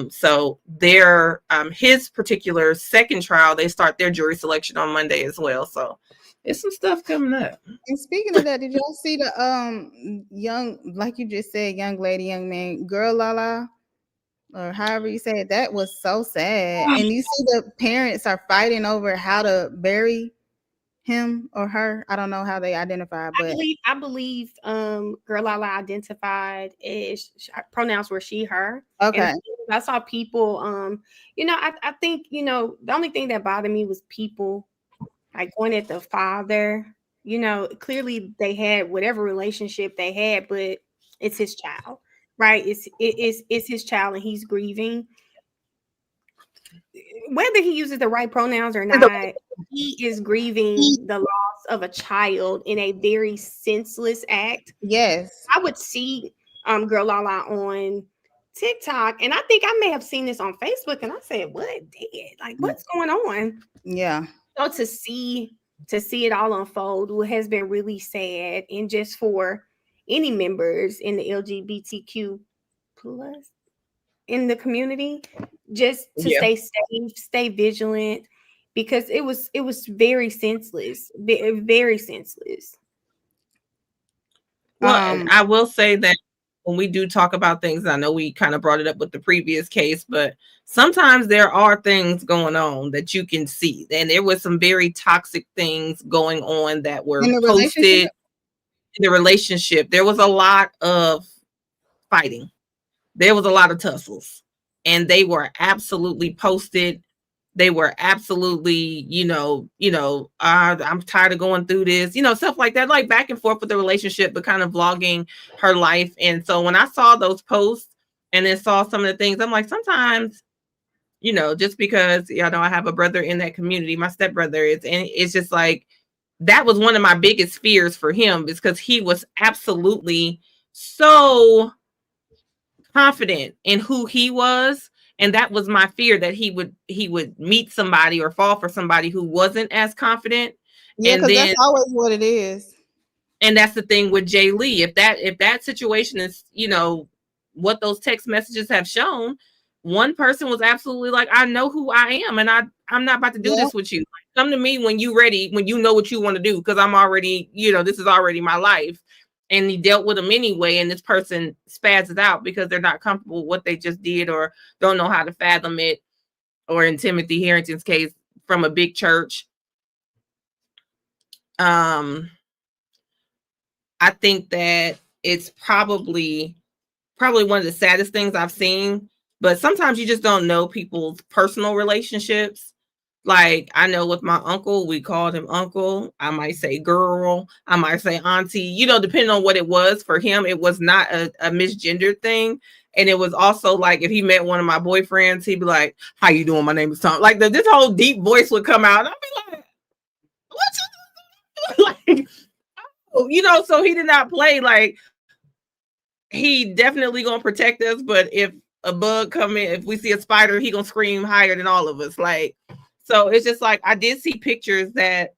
So their his particular second trial, they start their jury selection on Monday as well. So it's some stuff coming up. And speaking of that, did y'all see the young, like you just said, young lady, young man, girl Lala, or however you say it? That was so sad. And you see the parents are fighting over how to bury him or her. I don't know how they identify, but I believe girl Lala identified as pronouns were she, her. Okay. And I saw people I think the only thing that bothered me was people like going at the father. Clearly they had whatever relationship they had, but it's his child, right? It's his child and he's grieving. Whether he uses the right pronouns or not, he is grieving the loss of a child in a very senseless act. Yes. I would see girl Lala on TikTok, and I think I may have seen this on Facebook, and I said, what? Dead? Like, what's going on? Yeah. So to see it all unfold has been really sad, and just for any members in the LGBTQ plus in the community, just to stay safe, stay vigilant, because it was very senseless, very senseless. Well, I will say that when we do talk about things, I know we kind of brought it up with the previous case, but sometimes there are things going on that you can see. And there was some very toxic things going on that were posted in the relationship. There was a lot of fighting. There was a lot of tussles, and they were absolutely posted. They were absolutely, I'm tired of going through this, stuff like that, like back and forth with the relationship, but kind of vlogging her life. And so when I saw those posts and then saw some of the things, I'm like, sometimes, just because, I have a brother in that community, my stepbrother is, and it's just like, that was one of my biggest fears for him, because he was absolutely so confident in who he was. And that was my fear, that he would meet somebody or fall for somebody who wasn't as confident. Yeah, because that's always what it is. And that's the thing with Jay Lee. If that situation is, what those text messages have shown, one person was absolutely like, I know who I am, and I'm not about to do this with you. Come to me when you're ready, when you know what you want to do, because I'm already, this is already my life. And he dealt with them anyway, and this person spazzes out because they're not comfortable with what they just did or don't know how to fathom it. Or in Timothy Harrington's case, from a big church. I think that it's probably one of the saddest things I've seen. But sometimes you just don't know people's personal relationships. Like, I know with my uncle, we called him uncle. I might say girl. I might say auntie, you know, depending on what it was. For him, it was not a misgendered thing. And it was also like, if he met one of my boyfriends, he'd be like, how you doing? My name is Tom. Like, this whole deep voice would come out. And I'd be like, what you like, oh, you know, so he did not play. Like, he definitely gonna protect us. But if a bug come in, if we see a spider, he gonna scream higher than all of us. Like, so it's just like, I did see pictures that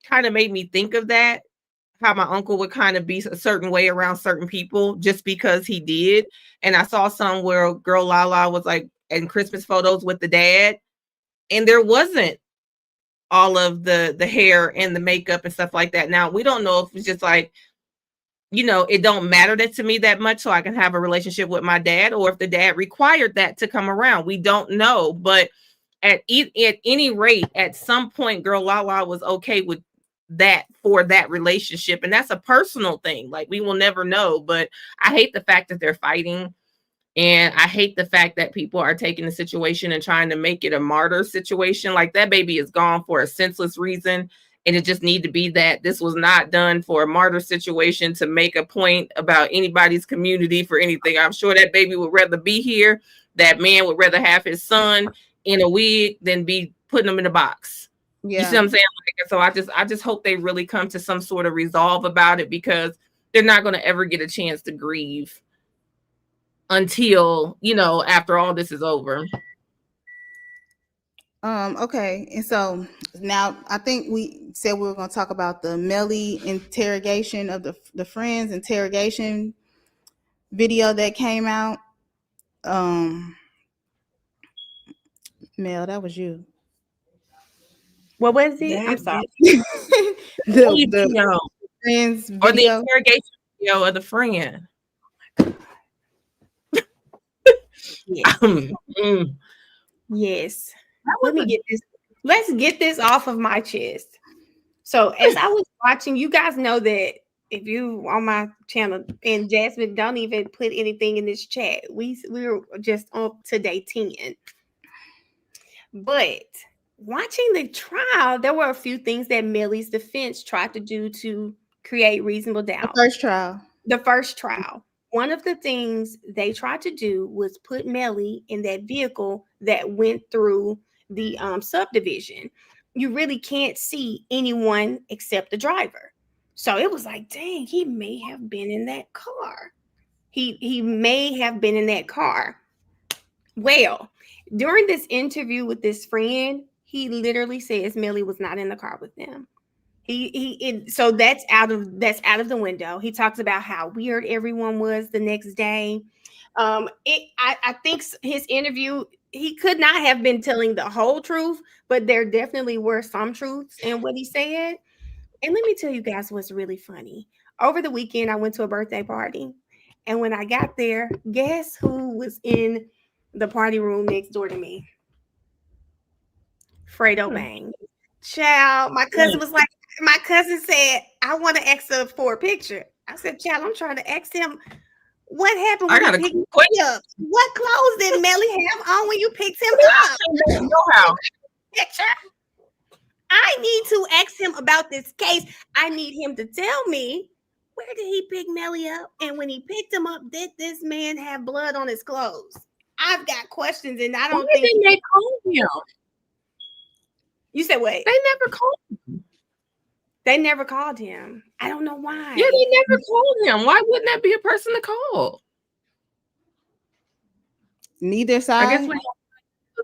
kind of made me think of that, how my uncle would kind of be a certain way around certain people just because he did. And I saw some where girl Lala was like in Christmas photos with the dad, and there wasn't all of the hair and the makeup and stuff like that. Now, we don't know if it's just like, you know, it don't matter that to me that much so I can have a relationship with my dad, or if the dad required that to come around. We don't know. But at any rate, at some point, girl Lala was okay with that for that relationship. And that's a personal thing. Like, we will never know. But I hate the fact that they're fighting. And I hate the fact that people are taking the situation and trying to make it a martyr situation. Like, that baby is gone for a senseless reason. And it just need to be that this was not done for a martyr situation to make a point about anybody's community for anything. I'm sure that baby would rather be here. That man would rather have his son in a wig than be putting them in a box. You see what I'm saying? Like, so I just hope they really come to some sort of resolve about it, because they're not going to ever get a chance to grieve until, you know, after all this is over. Okay, and so now I think we said we were going to talk about the Melly interrogation of the Friends interrogation video that came out. Mel, that was you. What was it? I'm sorry. the Friends video. Or the interrogation video of the friend. Yes. Let me get this. Let's get this off of my chest. So as I was watching, you guys know that if you on my channel, and Jasmine, don't even put anything in this chat. We were just up to day 10. But watching the trial, there were a few things that Melly's defense tried to do to create reasonable doubt. The first trial. One of the things they tried to do was put Melly in that vehicle that went through the subdivision. You really can't see anyone except the driver. So it was like, dang, he may have been in that car. He may have been in that car. Well, during this interview with this friend, he literally says Melly was not in the car with them. So that's out of the window. He talks about how weird everyone was the next day. I think his interview, he could not have been telling the whole truth, but there definitely were some truths in what he said. And let me tell you guys what's really funny. Over the weekend, I went to a birthday party, and when I got there, guess who was in the party room next door to me? Fredo Bang. Child, my cousin was like, my cousin said, I want to ask her for a picture. I said, child, I'm trying to ask him what happened when he picked me up. What clothes did Melly have on when you picked him up? Picture. I need to ask him about this case. I need him to tell me, where did he pick Melly up? And when he picked him up, did this man have blood on his clothes? I've got questions, and I don't think they called him. You said what? They never called him. They never called him. I don't know why. Yeah, they never called him. Why wouldn't that be a person to call? Neither side. I guess we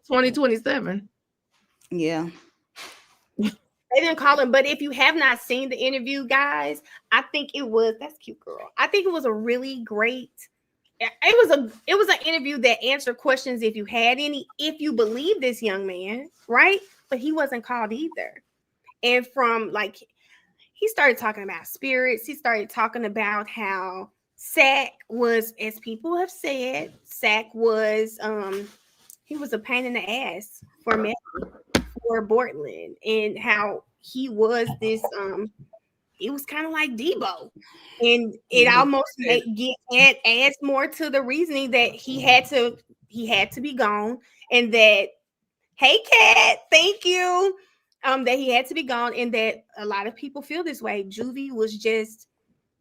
2027. Yeah. They didn't call him, but if you have not seen the interview, guys, I think that's cute, girl. I think it was a really great. It was an interview that answered questions if you had any, if you believe this young man, right? But he wasn't called either. And from like, he started talking about spirits. He started talking about how Sack was, as people have said, Sack was he was a pain in the ass for Bortland, and how he was this it was kind of like Debo, and it almost adds more to the reasoning that he had to be gone, and that Hey, Kat. Thank you. That he had to be gone, and that a lot of people feel this way. Juvie was just,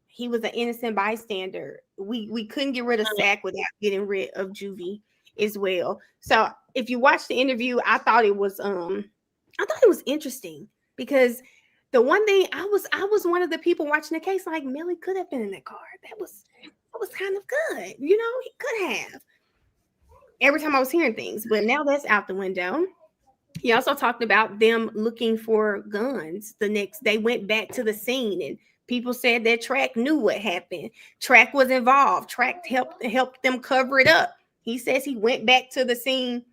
he was an innocent bystander. We couldn't get rid of Sack without getting rid of Juvie as well. So if you watch the interview, I thought it was interesting, because the one thing I was one of the people watching the case, like, Melly could have been in that car. That was kind of good. You know, he could have. Every time I was hearing things, but now that's out the window. He also talked about them looking for guns. They went back to the scene, and people said that Track knew what happened. Track was involved. Track helped them cover it up. He says he went back to the scene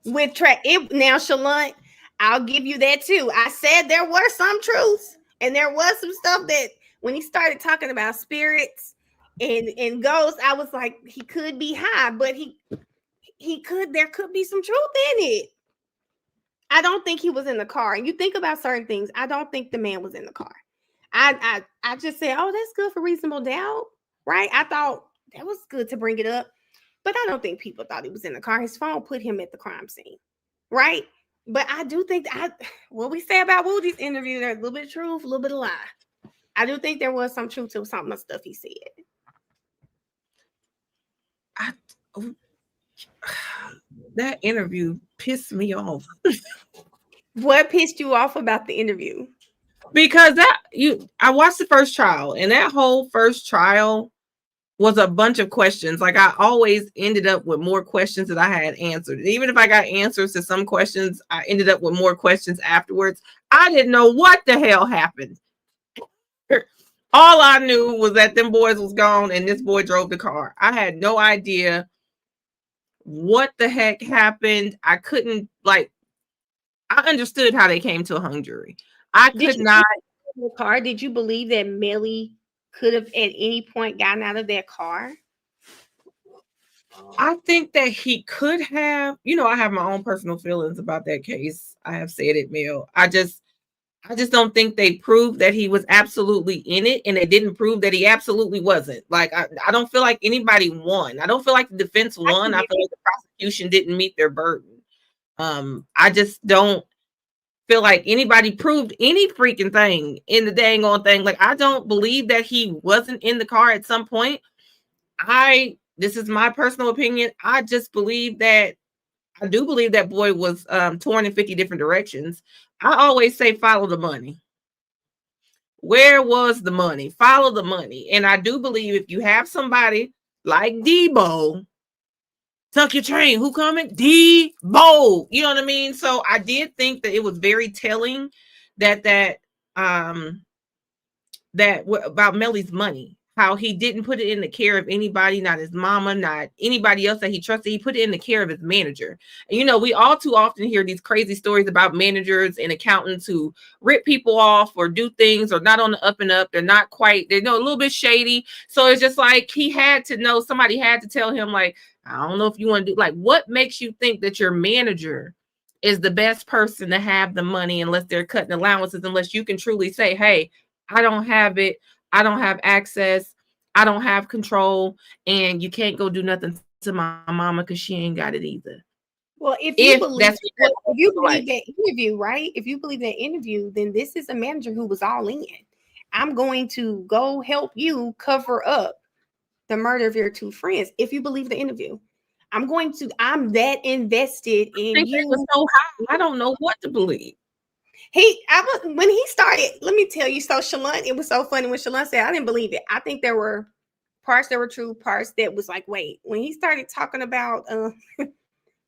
with Track. Now, Shallant, I'll give you that too. I said there were some truths, and there was some stuff that when he started talking about spirits and ghosts, I was like, he could be high, but there could be some truth in it. I don't think he was in the car. And you think about certain things, I don't think the man was in the car. I just said, oh, that's good for reasonable doubt, right? I thought that was good to bring it up, but I don't think people thought he was in the car. His phone put him at the crime scene, right? But I do think what we say about Woody's interview, there's a little bit of truth, a little bit of lie. I do think there was some truth to some of the stuff he said. That interview pissed me off. What pissed you off about the interview? Because I watched the first trial, and that whole first trial was a bunch of questions. Like, I always ended up with more questions that I had answered. Even if I got answers to some questions, I ended up with more questions afterwards. I didn't know what the hell happened. All I knew was that them boys was gone and this boy drove the car. I had no idea what the heck happened. I couldn't, I understood how they came to a hung jury. I could not. The car. Did you believe that Melly could have at any point gotten out of that car? I think that he could have. I have my own personal feelings about that case. I have said it, Mel. I just don't think they proved that he was absolutely in it, and they didn't prove that he absolutely wasn't. Like, I don't feel like anybody won. I don't feel like the defense won. I feel like the prosecution didn't meet their burden. I just don't feel like anybody proved any freaking thing in the dang on thing. Like, I don't believe that he wasn't in the car at some point. This is my personal opinion. I do believe that boy was torn in 50 different directions. I always say follow the money. Where was the money? Follow the money. And I do believe if you have somebody like Debo, tuck your train. Who coming? Debo. You know what I mean? So I did think that it was very telling that about Melly's money, how he didn't put it in the care of anybody, not his mama, not anybody else that he trusted. He put it in the care of his manager. And, we all too often hear these crazy stories about managers and accountants who rip people off or do things or not on the up and up. They're not quite, they're a little bit shady. So it's just like he had to know, somebody had to tell him, like, I don't know if you want to do, like, what makes you think that your manager is the best person to have the money unless they're cutting allowances, unless you can truly say, hey, I don't have it. I don't have access. I don't have control. And you can't go do nothing to my mama because she ain't got it either. Well, if you believe that interview, right? If you believe that interview, then this is a manager who was all in. I'm going to go help you cover up the murder of your two friends. If you believe the interview, I'm that invested in you. Was so high. I don't know what to believe. When he started, let me tell you, so Shallant, it was so funny when Shallant said, I didn't believe it. I think there were parts that were true, parts that was like, wait, when he started talking about,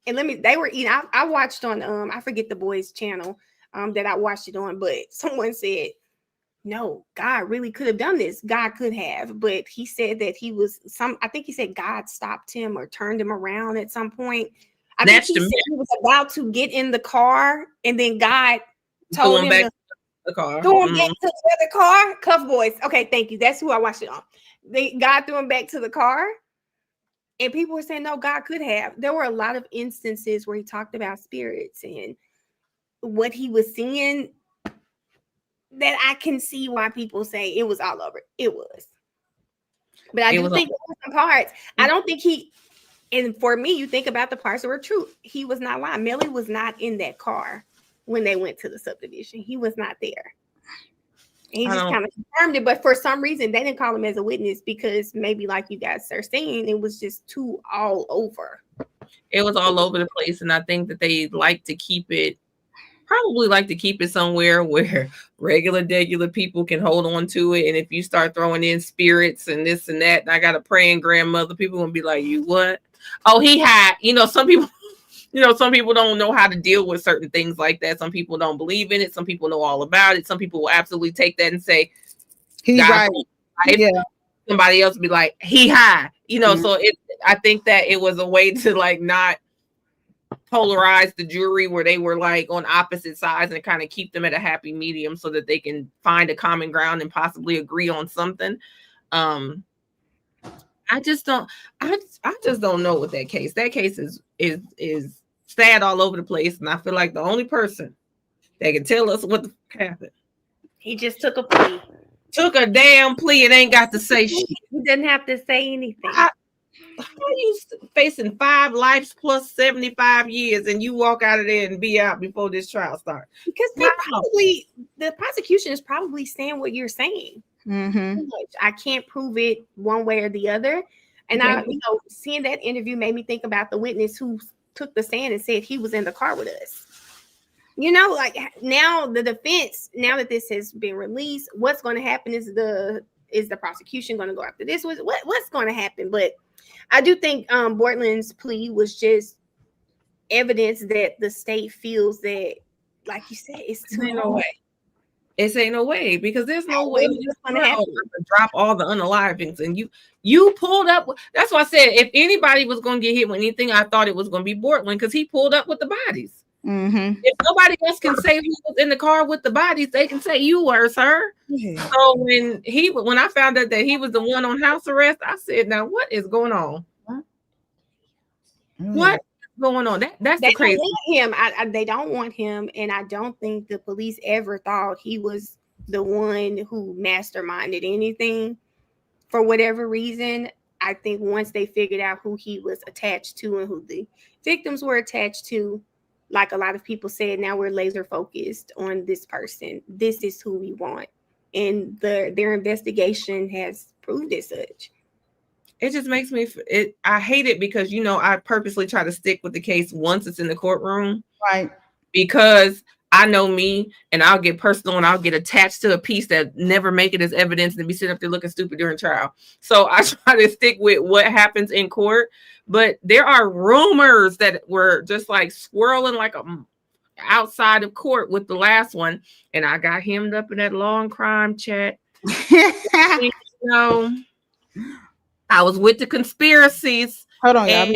they were eating, I watched on, I forget the boys' channel that I watched it on, but someone said, no, God really could have done this. God could have, but he said that I think he said God stopped him or turned him around at some point. I think he said he was about to get in the car, and then God told him to the car. Threw him back to the other car. Cuff Boys. Okay, thank you. That's who I watched it on. God threw him back to the car. And people were saying, no, God could have. There were a lot of instances where he talked about spirits and what he was seeing that I can see why people say it was all over. It was. But I do think there were some parts. I don't think And for me, you think about the parts that were true. He was not lying. Melly was not in that car when they went to the subdivision. He was not there. And he just kind of confirmed it. But for some reason, they didn't call him as a witness because maybe, like you guys are saying, it was just too all over. It was all over the place. And I think that they like to keep it, probably like to keep it somewhere where regular people can hold on to it. And if you start throwing in spirits and this and that, and I got a praying grandmother, people gonna be like, you what? Oh, he had, some people don't know how to deal with certain things like that. Some people don't believe in it. Some people know all about it. Some people will absolutely take that and say, he's right. Yeah. Somebody else will be like, he high, so I think that it was a way to like not polarize the jury where they were like on opposite sides and kind of keep them at a happy medium so that they can find a common ground and possibly agree on something. I just don't know with that case. That case is sad all over the place, and I feel like the only person that can tell us what the fuck happened. He just took a plea. Took a damn plea and ain't got to say shit. He didn't have to say anything. How you facing 5 lives plus 75 years and you walk out of there and be out before this trial starts? Because the prosecution is probably saying what you're saying. Mm-hmm. I can't prove it one way or the other. And seeing that interview made me think about the witness who took the stand and said he was in the car with us. Like now the defense, now that this has been released, what's going to happen is the prosecution going to go after this? What's going to happen? But I do think Bortland's plea was just evidence that the state feels that, like you said, it's too no way. It ain't no way because there's no way you're going to drop all the unalivings and you pulled up. That's why I said if anybody was going to get hit with anything, I thought it was going to be Bortland because he pulled up with the bodies. Mm-hmm. If nobody else can say who was in the car with the bodies, they can say you were, sir. Yeah. So when I found out that he was the one on house arrest, I said, "Now what is going on? What is going on? That's the crazy." Don't want him. They don't want him, and I don't think the police ever thought he was the one who masterminded anything. For whatever reason, I think once they figured out who he was attached to and who the victims were attached to, like a lot of people said, now we're laser focused on this person. This is who we want. And their investigation has proved as such. It just makes me, I hate it because, I purposely try to stick with the case once it's in the courtroom. Right. Because I know me and I'll get personal and I'll get attached to a piece that never make it as evidence and be sitting up there looking stupid during trial. So I try to stick with what happens in court. But there are rumors that were just like swirling like outside of court with the last one. And I got hemmed up in that long crime chat. I was with the conspiracies. Hold on, y'all.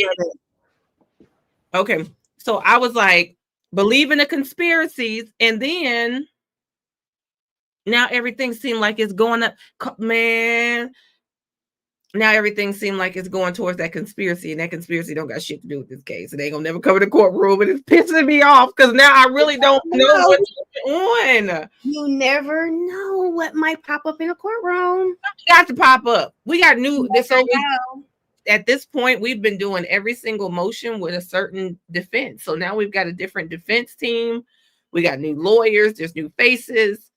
Okay. So I was like, believing the conspiracies. And then now everything seemed like it's going up. Man. Now everything seemed like it's going towards that conspiracy, and that conspiracy don't got shit to do with this case. And they gonna never cover the courtroom, and it's pissing me off because now I really don't know what's going on. You never know what might pop up in a courtroom. Got to pop up. We got new. At this point, we've been doing every single motion with a certain defense. So now we've got a different defense team. We got new lawyers. There's new faces.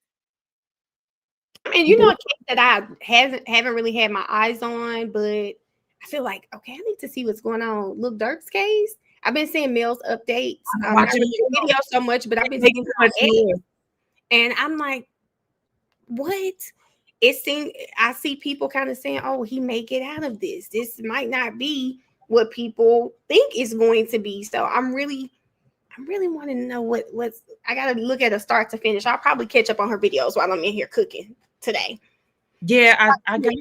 I mean, a case that I haven't really had my eyes on, but I feel like, okay, I need to see what's going on. Lil Durk's case. I've been seeing Mel's updates. I'm not watching the video so much, but I've been seeing it. And I'm like, what? It seems I see people kind of saying, oh, he may get out of this. This might not be what people think is going to be. So I'm really wanting to know what's I gotta look at a start to finish. I'll probably catch up on her videos while I'm in here cooking today. Yeah, I got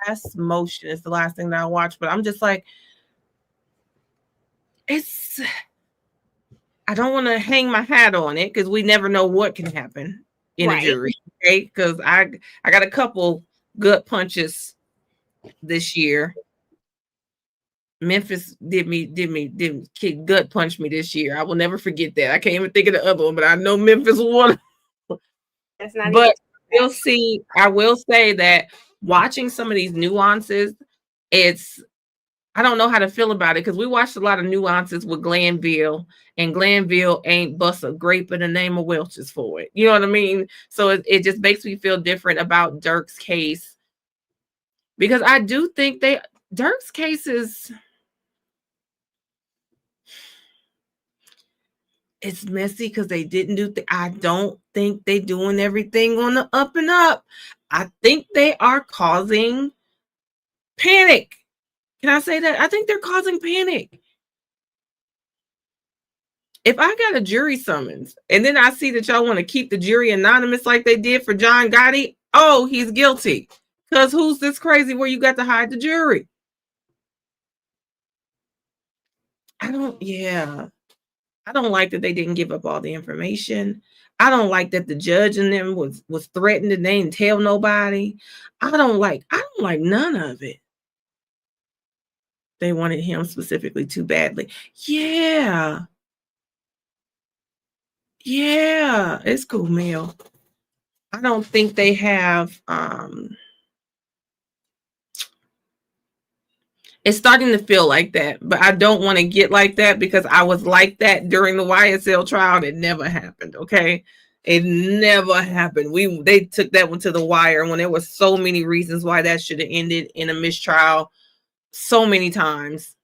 last motion is the last thing that I watched, but I'm just like, I don't want to hang my hat on it because we never know what can happen in a jury. Okay, because I got a couple gut punches this year. Memphis did gut punch me this year. I will never forget that. I can't even think of the other one, but I know Memphis won. That's not. But we'll see. I will say that watching some of these nuances, it's I don't know how to feel about it because we watched a lot of nuances with Glanville, and Glanville ain't bust a grape in the name of Welch's for it. You know what I mean? So it just makes me feel different about Dirk's case, because I do think Dirk's case is, it's messy because they didn't do. I don't think they doing everything on the up and up. I think they are causing panic. Can I say that? I think they're causing panic. If I got a jury summons and then I see that y'all want to keep the jury anonymous like they did for John Gotti, oh, he's guilty. Because who's this crazy where you got to hide the jury? I don't like that they didn't give up all the information. I don't like that the judge and them was threatened and they didn't tell nobody. I don't like none of it. They wanted him specifically too badly. Yeah, it's cool, Mel. I don't think they have it's starting to feel like that, but I don't want to get like that because I was like that during the YSL trial. It never happened, okay? It never happened. They took that one to the wire when there were so many reasons why that should have ended in a mistrial so many times.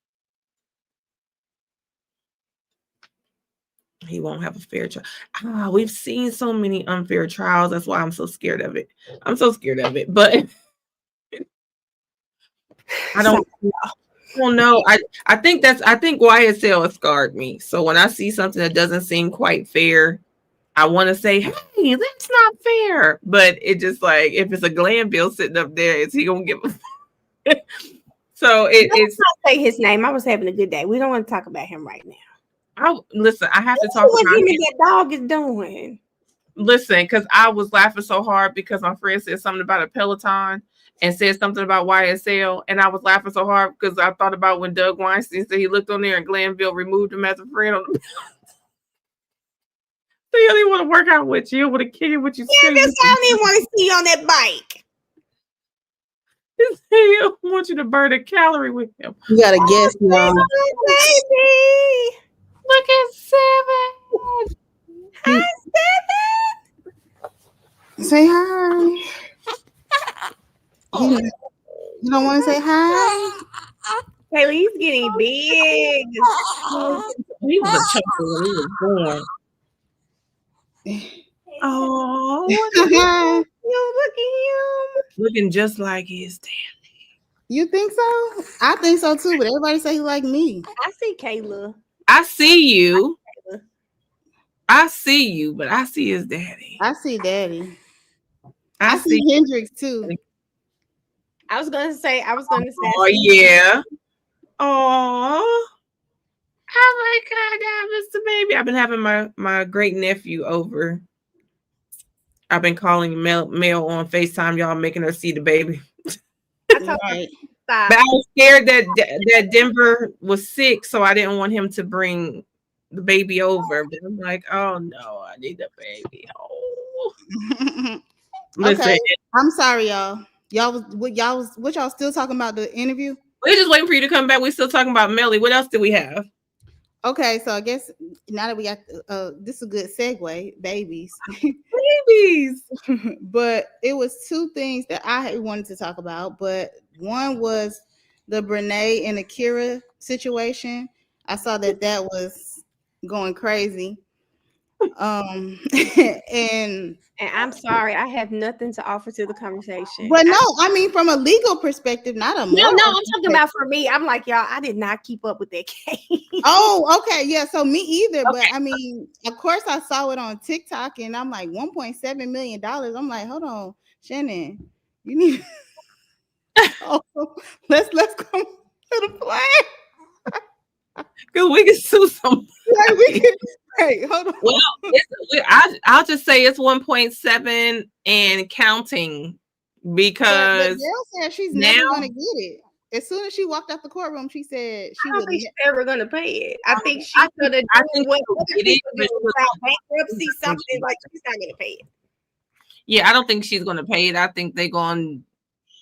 He won't have a fair trial. We've seen so many unfair trials. That's why I'm so scared of it. I'm so scared of it, but I don't know. I think YSL has scarred me. So when I see something that doesn't seem quite fair, I want to say, hey, that's not fair. But it just like, if it's a Glanville sitting up there, is he gonna give a so it's not say his name. I was having a good day. We don't want to talk about him right now. Listen, I have to talk about what him and that dog is doing. Listen, because I was laughing so hard because my friend said something about a Peloton and said something about YSL, and I was laughing so hard because I thought about when Doug Weinstein said he looked on there and Glanville removed him as a friend on the so you don't even want to work out with you, with a kid with you. Yeah, I don't even want to see you on that bike. He don't want you to burn a calorie with him. You gotta guess, y'all. Baby. Look at 7. Hi, 7. Say hi. You don't want to say hi? Kaylee, he's getting big. He was a chunker when he was born. Oh, you look at him. Looking just like his dad. You think so? I think so too, but everybody say he like me. I see Kayla. I see you. I see you, but I see his daddy. I see daddy. I see Hendrix too. I was gonna say. Oh yeah. Oh. Oh my God, Mr. Baby. I've been having my great nephew over. I've been calling Mel on FaceTime, y'all, making her see the baby. Right. But I was scared that Denver was sick, so I didn't want him to bring the baby over. But I'm like, oh no, I need the baby. Oh. Okay, I'm sorry, y'all. What y'all still talking about the interview? We're just waiting for you to come back. We're still talking about Melly. What else do we have? Okay, so I guess now that we got this is a good segue, babies. But it was two things that I wanted to talk about. But one was the Brenay and Akira situation. I saw that was going crazy. And I'm sorry, I have nothing to offer to the conversation. But no, I mean from a legal perspective, not a no. I'm talking about for me. I'm like, y'all, I did not keep up with that case. Oh, okay, yeah. So me either. Okay. But I mean, of course, I saw it on TikTok, and I'm like $1.7 million. I'm like, hold on, Shannon, you need. Let's come to the plan. Because we can sue somebody. Like we can. Hey, hold on. Well, I'll just say it's 1.7 and counting because the girl said she's never going to get it. As soon as she walked out the courtroom, she said I don't think she's ever going to pay it. I think she's going to do what bankruptcy, something like she's not going to pay it. Yeah, I don't think she's going to pay it. I think they're going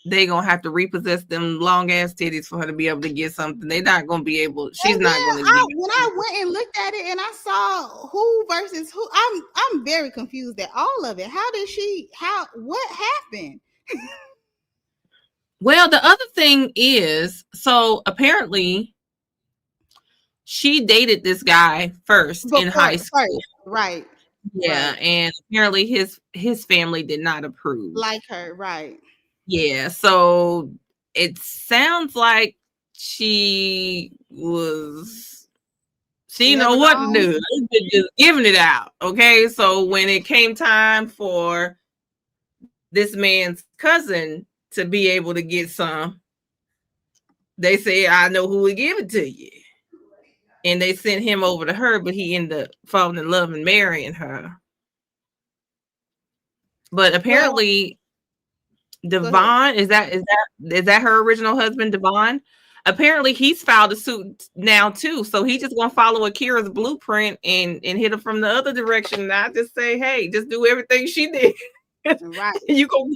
they gonna have to repossess them long ass titties for her to be able to get something. They're not gonna be able. She's And not then gonna get. when I went and looked at it and I saw who versus who, I'm very confused at all of it. What happened? Well, the other thing is, so apparently she dated this guy first in high school. Right. Yeah, right. and apparently his family did not approve. Like her, right. Yeah, so it sounds like she didn't know what to do. Just giving it out. Okay. So when it came time for this man's cousin to be able to get some, they say, I know who would give it to you. And they sent him over to her, but he ended up falling in love and marrying her. But apparently, Devon, is that her original husband, Devon? Apparently, he's filed a suit now too. So he just gonna follow Akira's blueprint and hit her from the other direction. And I just say, hey, just do everything she did. Right. You gonna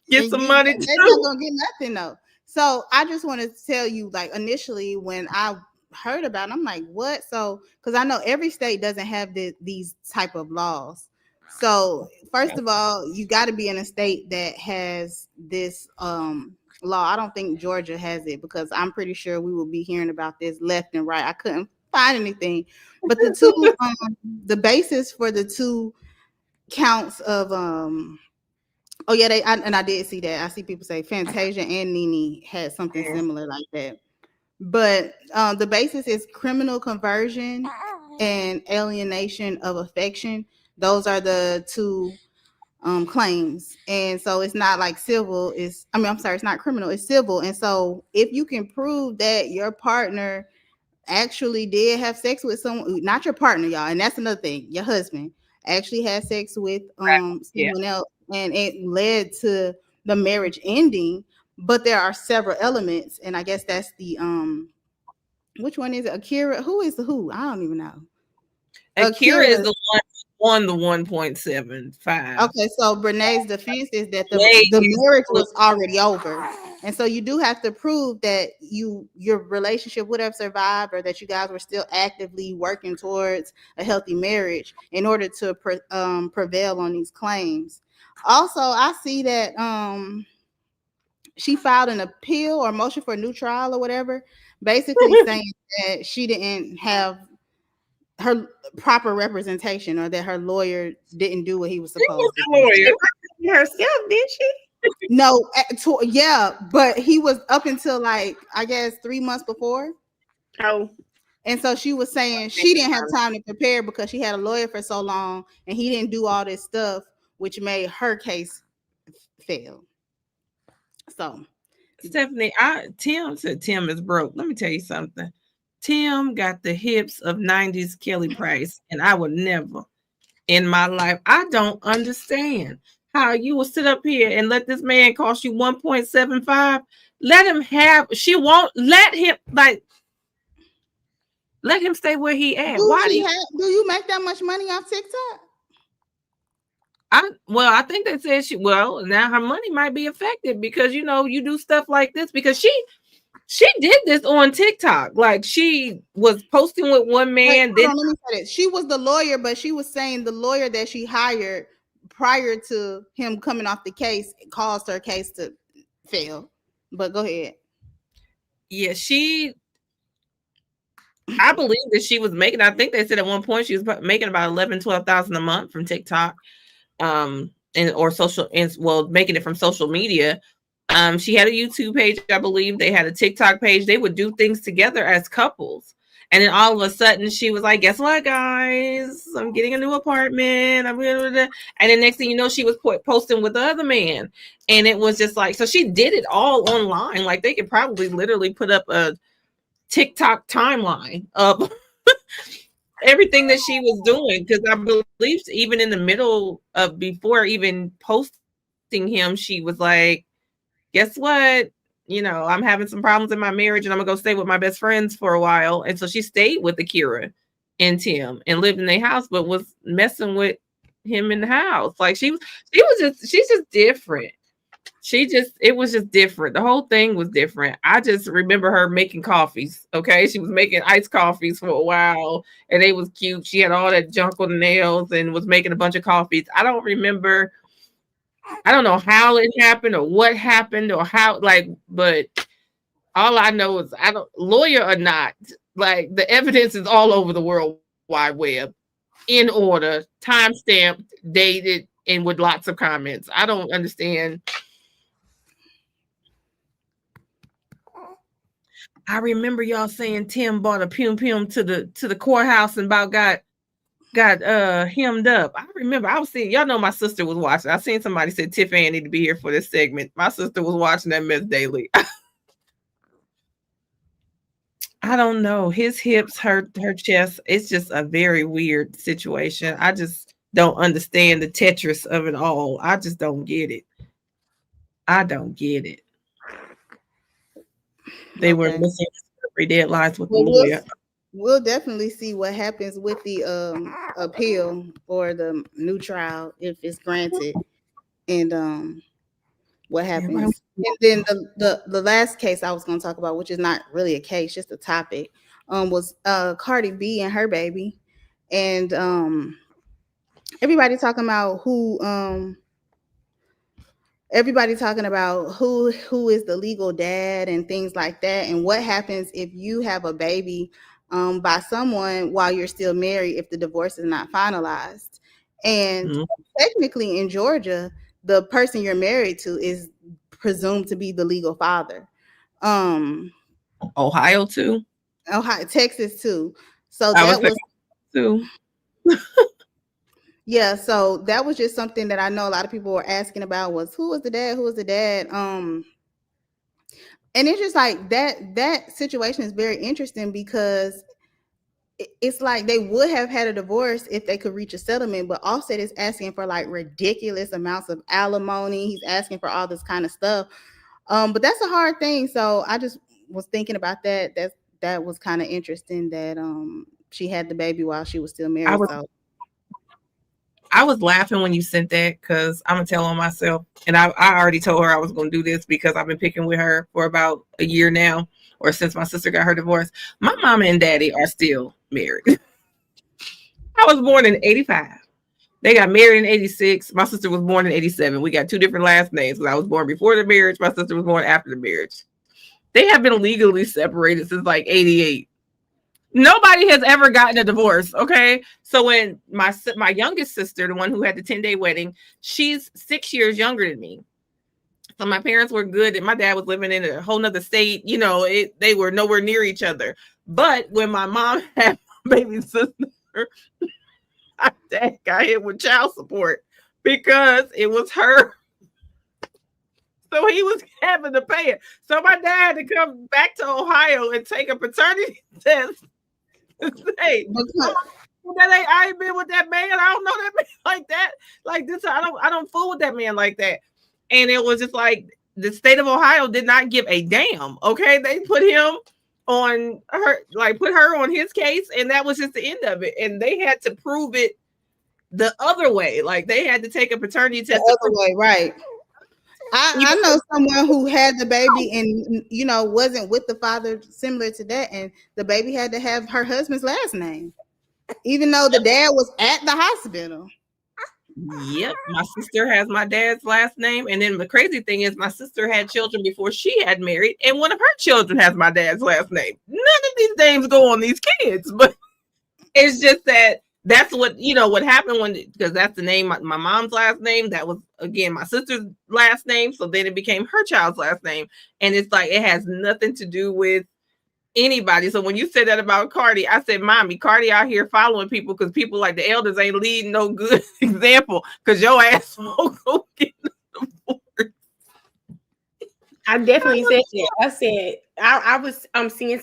get some money too. They're not gonna get nothing though. So I just want to tell you, like, initially when I heard about it, I'm like, what? So because I know every state doesn't have these type of laws. So first of all, you got to be in a state that has this law. I don't think Georgia has it, because I'm pretty sure we will be hearing about this left and right. I couldn't find anything, but the two the basis for the two counts of oh yeah, I did see that. I see people say Fantasia and Nene had something similar like that. But the basis is criminal conversion and alienation of affection. Those are the two claims. And so it's not like civil. It's not criminal, it's civil. And so if you can prove that your partner actually did have sex with someone, not your partner, y'all, and that's another thing, your husband actually had sex with someone else, and it led to the marriage ending. But there are several elements, and I guess that's the which one is it? Akira? Who is who? I don't even know. Akira is the one on the 1.75. Okay, so Brenay's defense is that the marriage was already over. And so you do have to prove that your relationship would have survived, or that you guys were still actively working towards a healthy marriage in order to prevail on these claims. Also, I see that she filed an appeal or motion for a new trial or whatever, basically saying that she didn't have her proper representation, or that her lawyer didn't do what he was supposed to do. She herself, did she? No, yeah, but he was up until like, I guess 3 months before. Oh. And so she was saying she didn't have time to prepare because she had a lawyer for so long, and he didn't do all this stuff, which made her case fail. So Stephanie, Tim said Tim is broke. Let me tell you something. Tim got the hips of 90s Kelly Price, and I would never in my life. I don't understand how you will sit up here and let this man cost you 1.75. Let him have, she won't let him, like, let him stay where he at. Do you make that much money off TikTok? I think they said now her money might be affected because, you do stuff like this, because she did this on TikTok. Like, she was posting with one man. Let me say this. She was the lawyer, but she was saying the lawyer that she hired prior to him coming off the case caused her case to fail. But go ahead. Yeah, I believe that she was making, I think they said at one point she was making about 11,000-12,000 a month from TikTok, making it from social media. She had a YouTube page, I believe. They had a TikTok page. They would do things together as couples. And then all of a sudden she was like, guess what, guys? I'm getting a new apartment. And then next thing you know, she was posting with the other man. And it was just like, so she did it all online. Like, they could probably literally put up a TikTok timeline of everything that she was doing. Because I believe even in the middle of, before even posting him, she was like, guess what? I'm having some problems in my marriage, and I'm gonna go stay with my best friends for a while. And so she stayed with Akira and Tim and lived in their house, but was messing with him in the house. Like, she's just different. it was just different. The whole thing was different. I just remember her making coffees. Okay. She was making iced coffees for a while and they was cute. She had all that junk on the nails and was making a bunch of coffees. I don't know how it happened or what happened or how, but all I know is lawyer or not, like the evidence is all over the World Wide Web in order, time stamped, dated, and with lots of comments. I don't understand. I remember y'all saying Tim bought a pum to the courthouse and about got hemmed up. I remember I was seeing, y'all know my sister was watching. I seen somebody said Tiffany need to be here for this segment. My sister was watching that mess daily. I don't know. His hips, her chest. It's just a very weird situation. I just don't understand the Tetris of it all. I just don't get it. I don't get it. They were missing deadlines with the lawyer. We'll definitely see what happens with the appeal or the new trial if it's granted, and what happens. And then the last case I was going to talk about, which is not really a case, just a topic, was Cardi B and her baby, and everybody talking about who is the legal dad and things like that, and what happens if you have a baby by someone while you're still married if the divorce is not finalized. And technically in Georgia, the person you're married to is presumed to be the legal father. Ohio too. Texas too. So that was too. Yeah, so that was just something that I know a lot of people were asking about, was who was the dad? And it's just like that situation is very interesting because it's like they would have had a divorce if they could reach a settlement, but Offset is asking for like ridiculous amounts of alimony. He's asking for all this kind of stuff. But that's a hard thing. So I just was thinking about that. That was kind of interesting that she had the baby while she was still married. I was laughing when you sent that because I'm gonna tell on myself, and I already told her I was gonna do this because I've been picking with her for about a year now, or since my sister got her divorce. My mama and daddy are still married. I was born in 85. They got married in 86. My sister was born in 87. We got two different last names because I was born before the marriage. My sister was born after the marriage. They have been legally separated since like 88. Nobody has ever gotten a divorce. Okay. So when my youngest sister, the one who had the 10-day wedding, she's 6 years younger than me. So my parents were good. And my dad was living in a whole nother state. You know, they were nowhere near each other. But when my mom had my baby sister, my dad got hit with child support because it was her. So he was having to pay it. So my dad had to come back to Ohio and take a paternity test. Hey, I ain't been with that man. I don't know that man like that. Like this, I don't fool with that man like that. And it was just like the state of Ohio did not give a damn. Okay, they put him on her, like put her on his case, and that was just the end of it. And they had to prove it the other way. Like they had to take a paternity test the other way, right? I know someone who had the baby and, you know, wasn't with the father, similar to that. And the baby had to have her husband's last name, even though the dad was at the hospital. Yep. My sister has my dad's last name. And then the crazy thing is my sister had children before she had married. And one of her children has my dad's last name. None of these names go on these kids, but it's just that that's what, you know, what happened because that's the name, my mom's last name. That was, again, my sister's last name. So then it became her child's last name. And it's like, it has nothing to do with anybody. So when you said that about Cardi, I said, Mommy, Cardi out here following people because people like the elders ain't leading no good example because your ass won't go get a divorce. I definitely said that. I said, I was seeing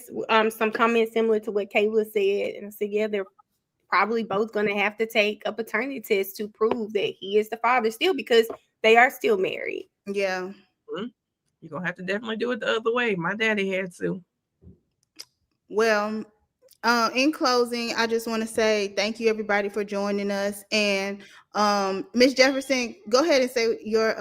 some comments similar to what Kayla said. And I said, yeah, they're probably both going to have to take a paternity test to prove that he is the father still because they are still married. Yeah. You're going to have to definitely do it the other way. My daddy had to. Well, in closing, I just want to say thank you everybody for joining us. And Miss Jefferson, go ahead and say your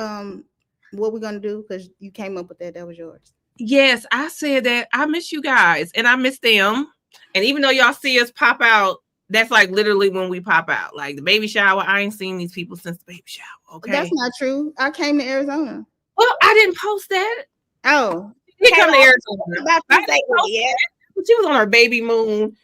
what we're gonna do? Because you came up with that. That was yours. Yes, I said that I miss you guys and I miss them. And even though y'all see us pop out, that's like literally when we pop out. Like the baby shower, I ain't seen these people since the baby shower. Okay. That's not true. I came to Arizona. Well, I didn't post that. Oh, She come to Arizona. About I to didn't say, post yeah. that. She was on her baby moon.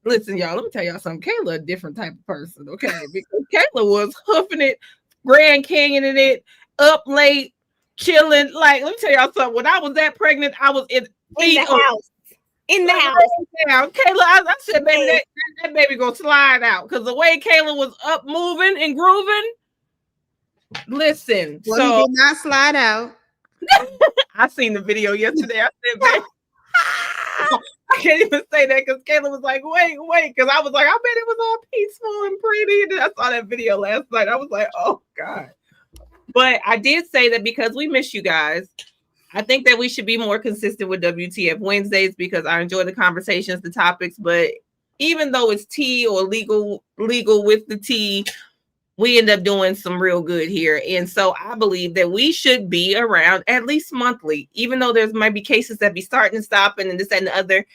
Listen, y'all, let me tell y'all something. Kayla, a different type of person, okay? Because Kayla was hoofing it, Grand Canyoning it, up late, chilling. Like, let me tell y'all something. When I was that pregnant, I was in In the house. In the house. Now, Kayla, I said, baby, that baby gonna slide out. Because the way Kayla was up moving and grooving. Listen, well, so he did not slide out. I seen the video yesterday. I said, baby, I can't even say that because Kayla was like, wait, because I was like, I bet it was all peaceful and pretty. And then I saw that video last night. I was like, oh God. But I did say that because we miss you guys, I think that we should be more consistent with WTF Wednesdays because I enjoy the conversations, the topics. But even though it's tea or legal with the tea, we end up doing some real good here. And so I believe that we should be around at least monthly, even though there's might be cases that be starting and stopping and this and the other.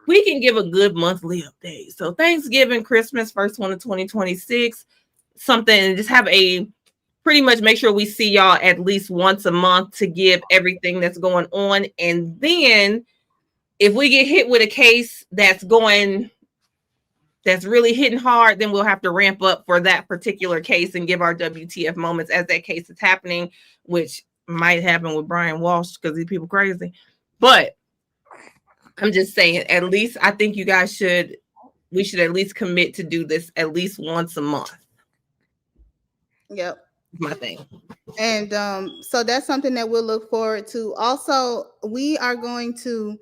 We can give a good monthly update. So Thanksgiving, Christmas, first one of 2026, something, just have a pretty much make sure we see y'all at least once a month to give everything that's going on. And then if we get hit with a case that's really hitting hard, then we'll have to ramp up for that particular case and give our WTF moments as that case is happening, which might happen with Brian Walsh because these people crazy. But I'm just saying, at least I think you guys we should at least commit to do this at least once a month. Yep. My thing. And so that's something that we'll look forward to. Also, we are going to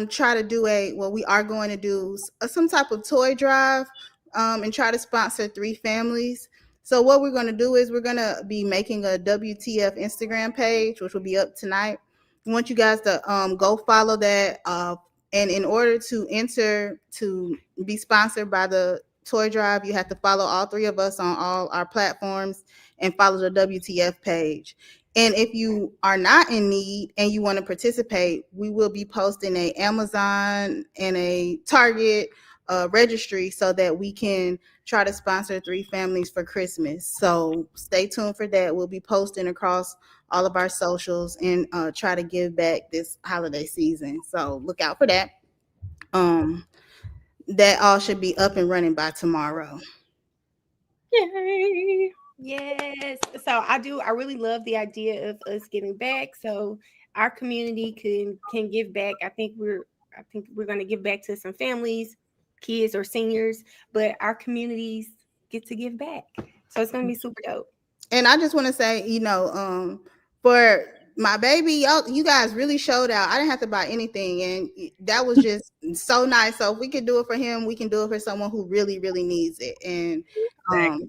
try to do some type of toy drive and try to sponsor 3 families. So what we're going to do is we're going to be making a WTF Instagram page, which will be up tonight. I want you guys to go follow that. And in order to enter to be sponsored by the toy drive, you have to follow all 3 of us on all our platforms and follow the WTF page. And if you are not in need and you want to participate, we will be posting a Amazon and a Target registry so that we can try to sponsor 3 families for Christmas. So stay tuned for that. We'll be posting across all of our socials and try to give back this holiday season. So look out for that. That all should be up and running by tomorrow. Yay. Yes. So I really love the idea of us giving back. So our community can give back. I think we're going to give back to some families, kids or seniors, but our communities get to give back. So it's going to be super dope. And I just want to say, for my baby, you guys really showed out. I didn't have to buy anything, and that was just so nice. So if we can do it for him, we can do it for someone who really, really needs it. And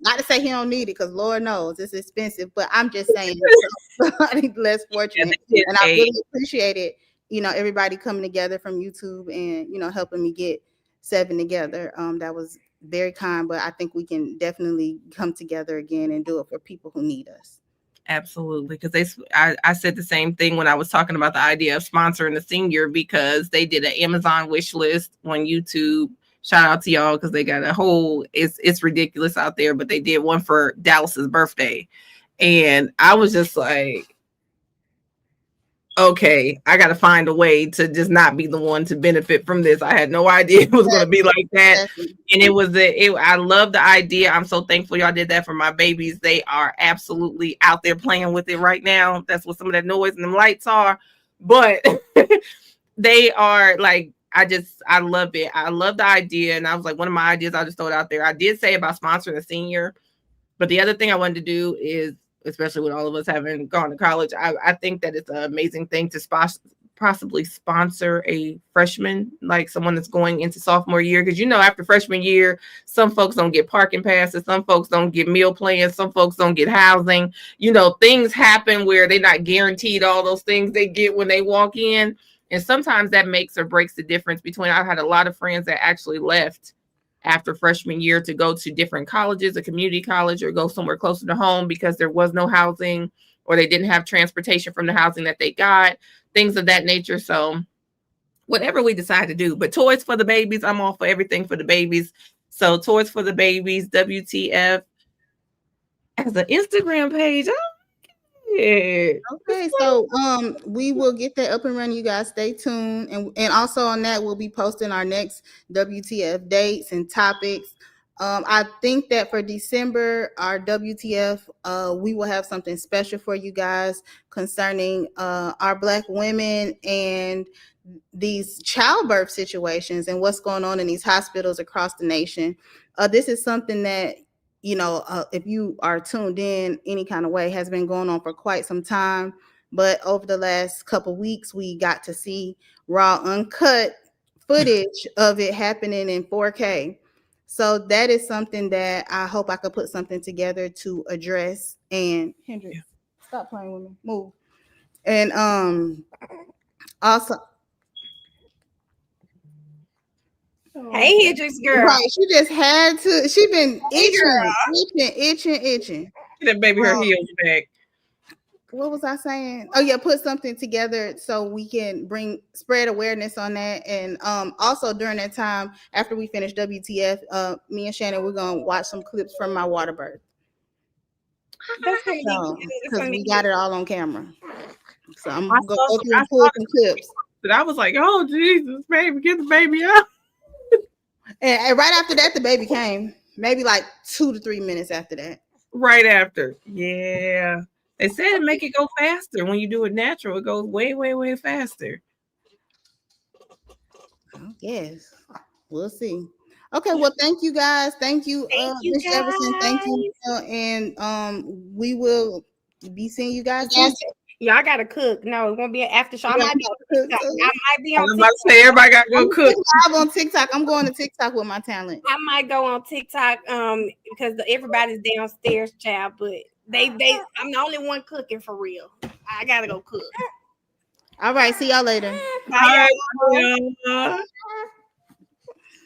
not to say he don't need it, because Lord knows it's expensive, but I'm just saying somebody less fortunate. And I really appreciate it, everybody coming together from YouTube and, helping me get 7 together. That was very kind, but I think we can definitely come together again and do it for people who need us. Absolutely, because I said the same thing when I was talking about the idea of sponsoring the senior, because they did an Amazon wish list on YouTube. Shout out to y'all because they got a whole it's ridiculous out there, but they did one for Dallas's birthday, and I was just like, okay, I got to find a way to just not be the one to benefit from this. I had no idea it was going to be like that. And I love the idea. I'm so thankful y'all did that for my babies. They are absolutely out there playing with it right now. That's what some of that noise and them lights are. But they are like, I love it. I love the idea. And I was like, one of my ideas, I'll just throw it out there. I did say about sponsoring a senior, but the other thing I wanted to do is, especially with all of us having gone to college, I think that it's an amazing thing to possibly sponsor a freshman, like someone that's going into sophomore year. Because, after freshman year, some folks don't get parking passes. Some folks don't get meal plans. Some folks don't get housing. Things happen where they're not guaranteed all those things they get when they walk in. And sometimes that makes or breaks the difference between, I've had a lot of friends that actually left after freshman year to go to different colleges, a community college, or go somewhere closer to home because there was no housing or they didn't have transportation from the housing that they got, things of that nature. So whatever we decide to do, but toys for the babies, I'm all for everything for the babies. So toys for the babies, WTF as an Instagram page. Okay, so we will get that up and running. You guys stay tuned, and also on that we'll be posting our next WTF dates and topics. I think that for December, our WTF, we will have something special for you guys concerning our Black women and these childbirth situations and what's going on in these hospitals across the nation. This is something that, you know, if you are tuned in any kind of way, has been going on for quite some time. But over the last couple weeks, we got to see raw, uncut footage of it happening in 4K. So that is something that I hope I could put something together to address. And Hendrix, stop playing with me. Move. And also, hey, Hendrix girl. Right, she just had to. She been itching. That baby her heels back. What was I saying? Oh yeah, put something together so we can spread awareness on that. And also during that time, after we finish WTF, me and Shannon, we're gonna watch some clips from my water birth. Because we got it all on camera. So I'm gonna go through and pull some clips. But I was like, oh Jesus, baby, get the baby out. And right after that, the baby came. Maybe like 2 to 3 minutes after that. Right after. Yeah. They said it make it go faster. When you do it natural, it goes way, way, way faster. Yes. We'll see. Okay, well, thank you guys. Thank you, Miss Jefferson. Thank you. And we will be seeing you guys. Y'all gotta cook. No, it won't be an after show. I might be on TikTok. I'm about to say everybody gotta go cook. I'm on TikTok. I'm going to TikTok with my talent. I might go on TikTok because everybody's downstairs, child, but I'm the only one cooking for real. I gotta go cook. All right, see y'all later. Bye. Bye.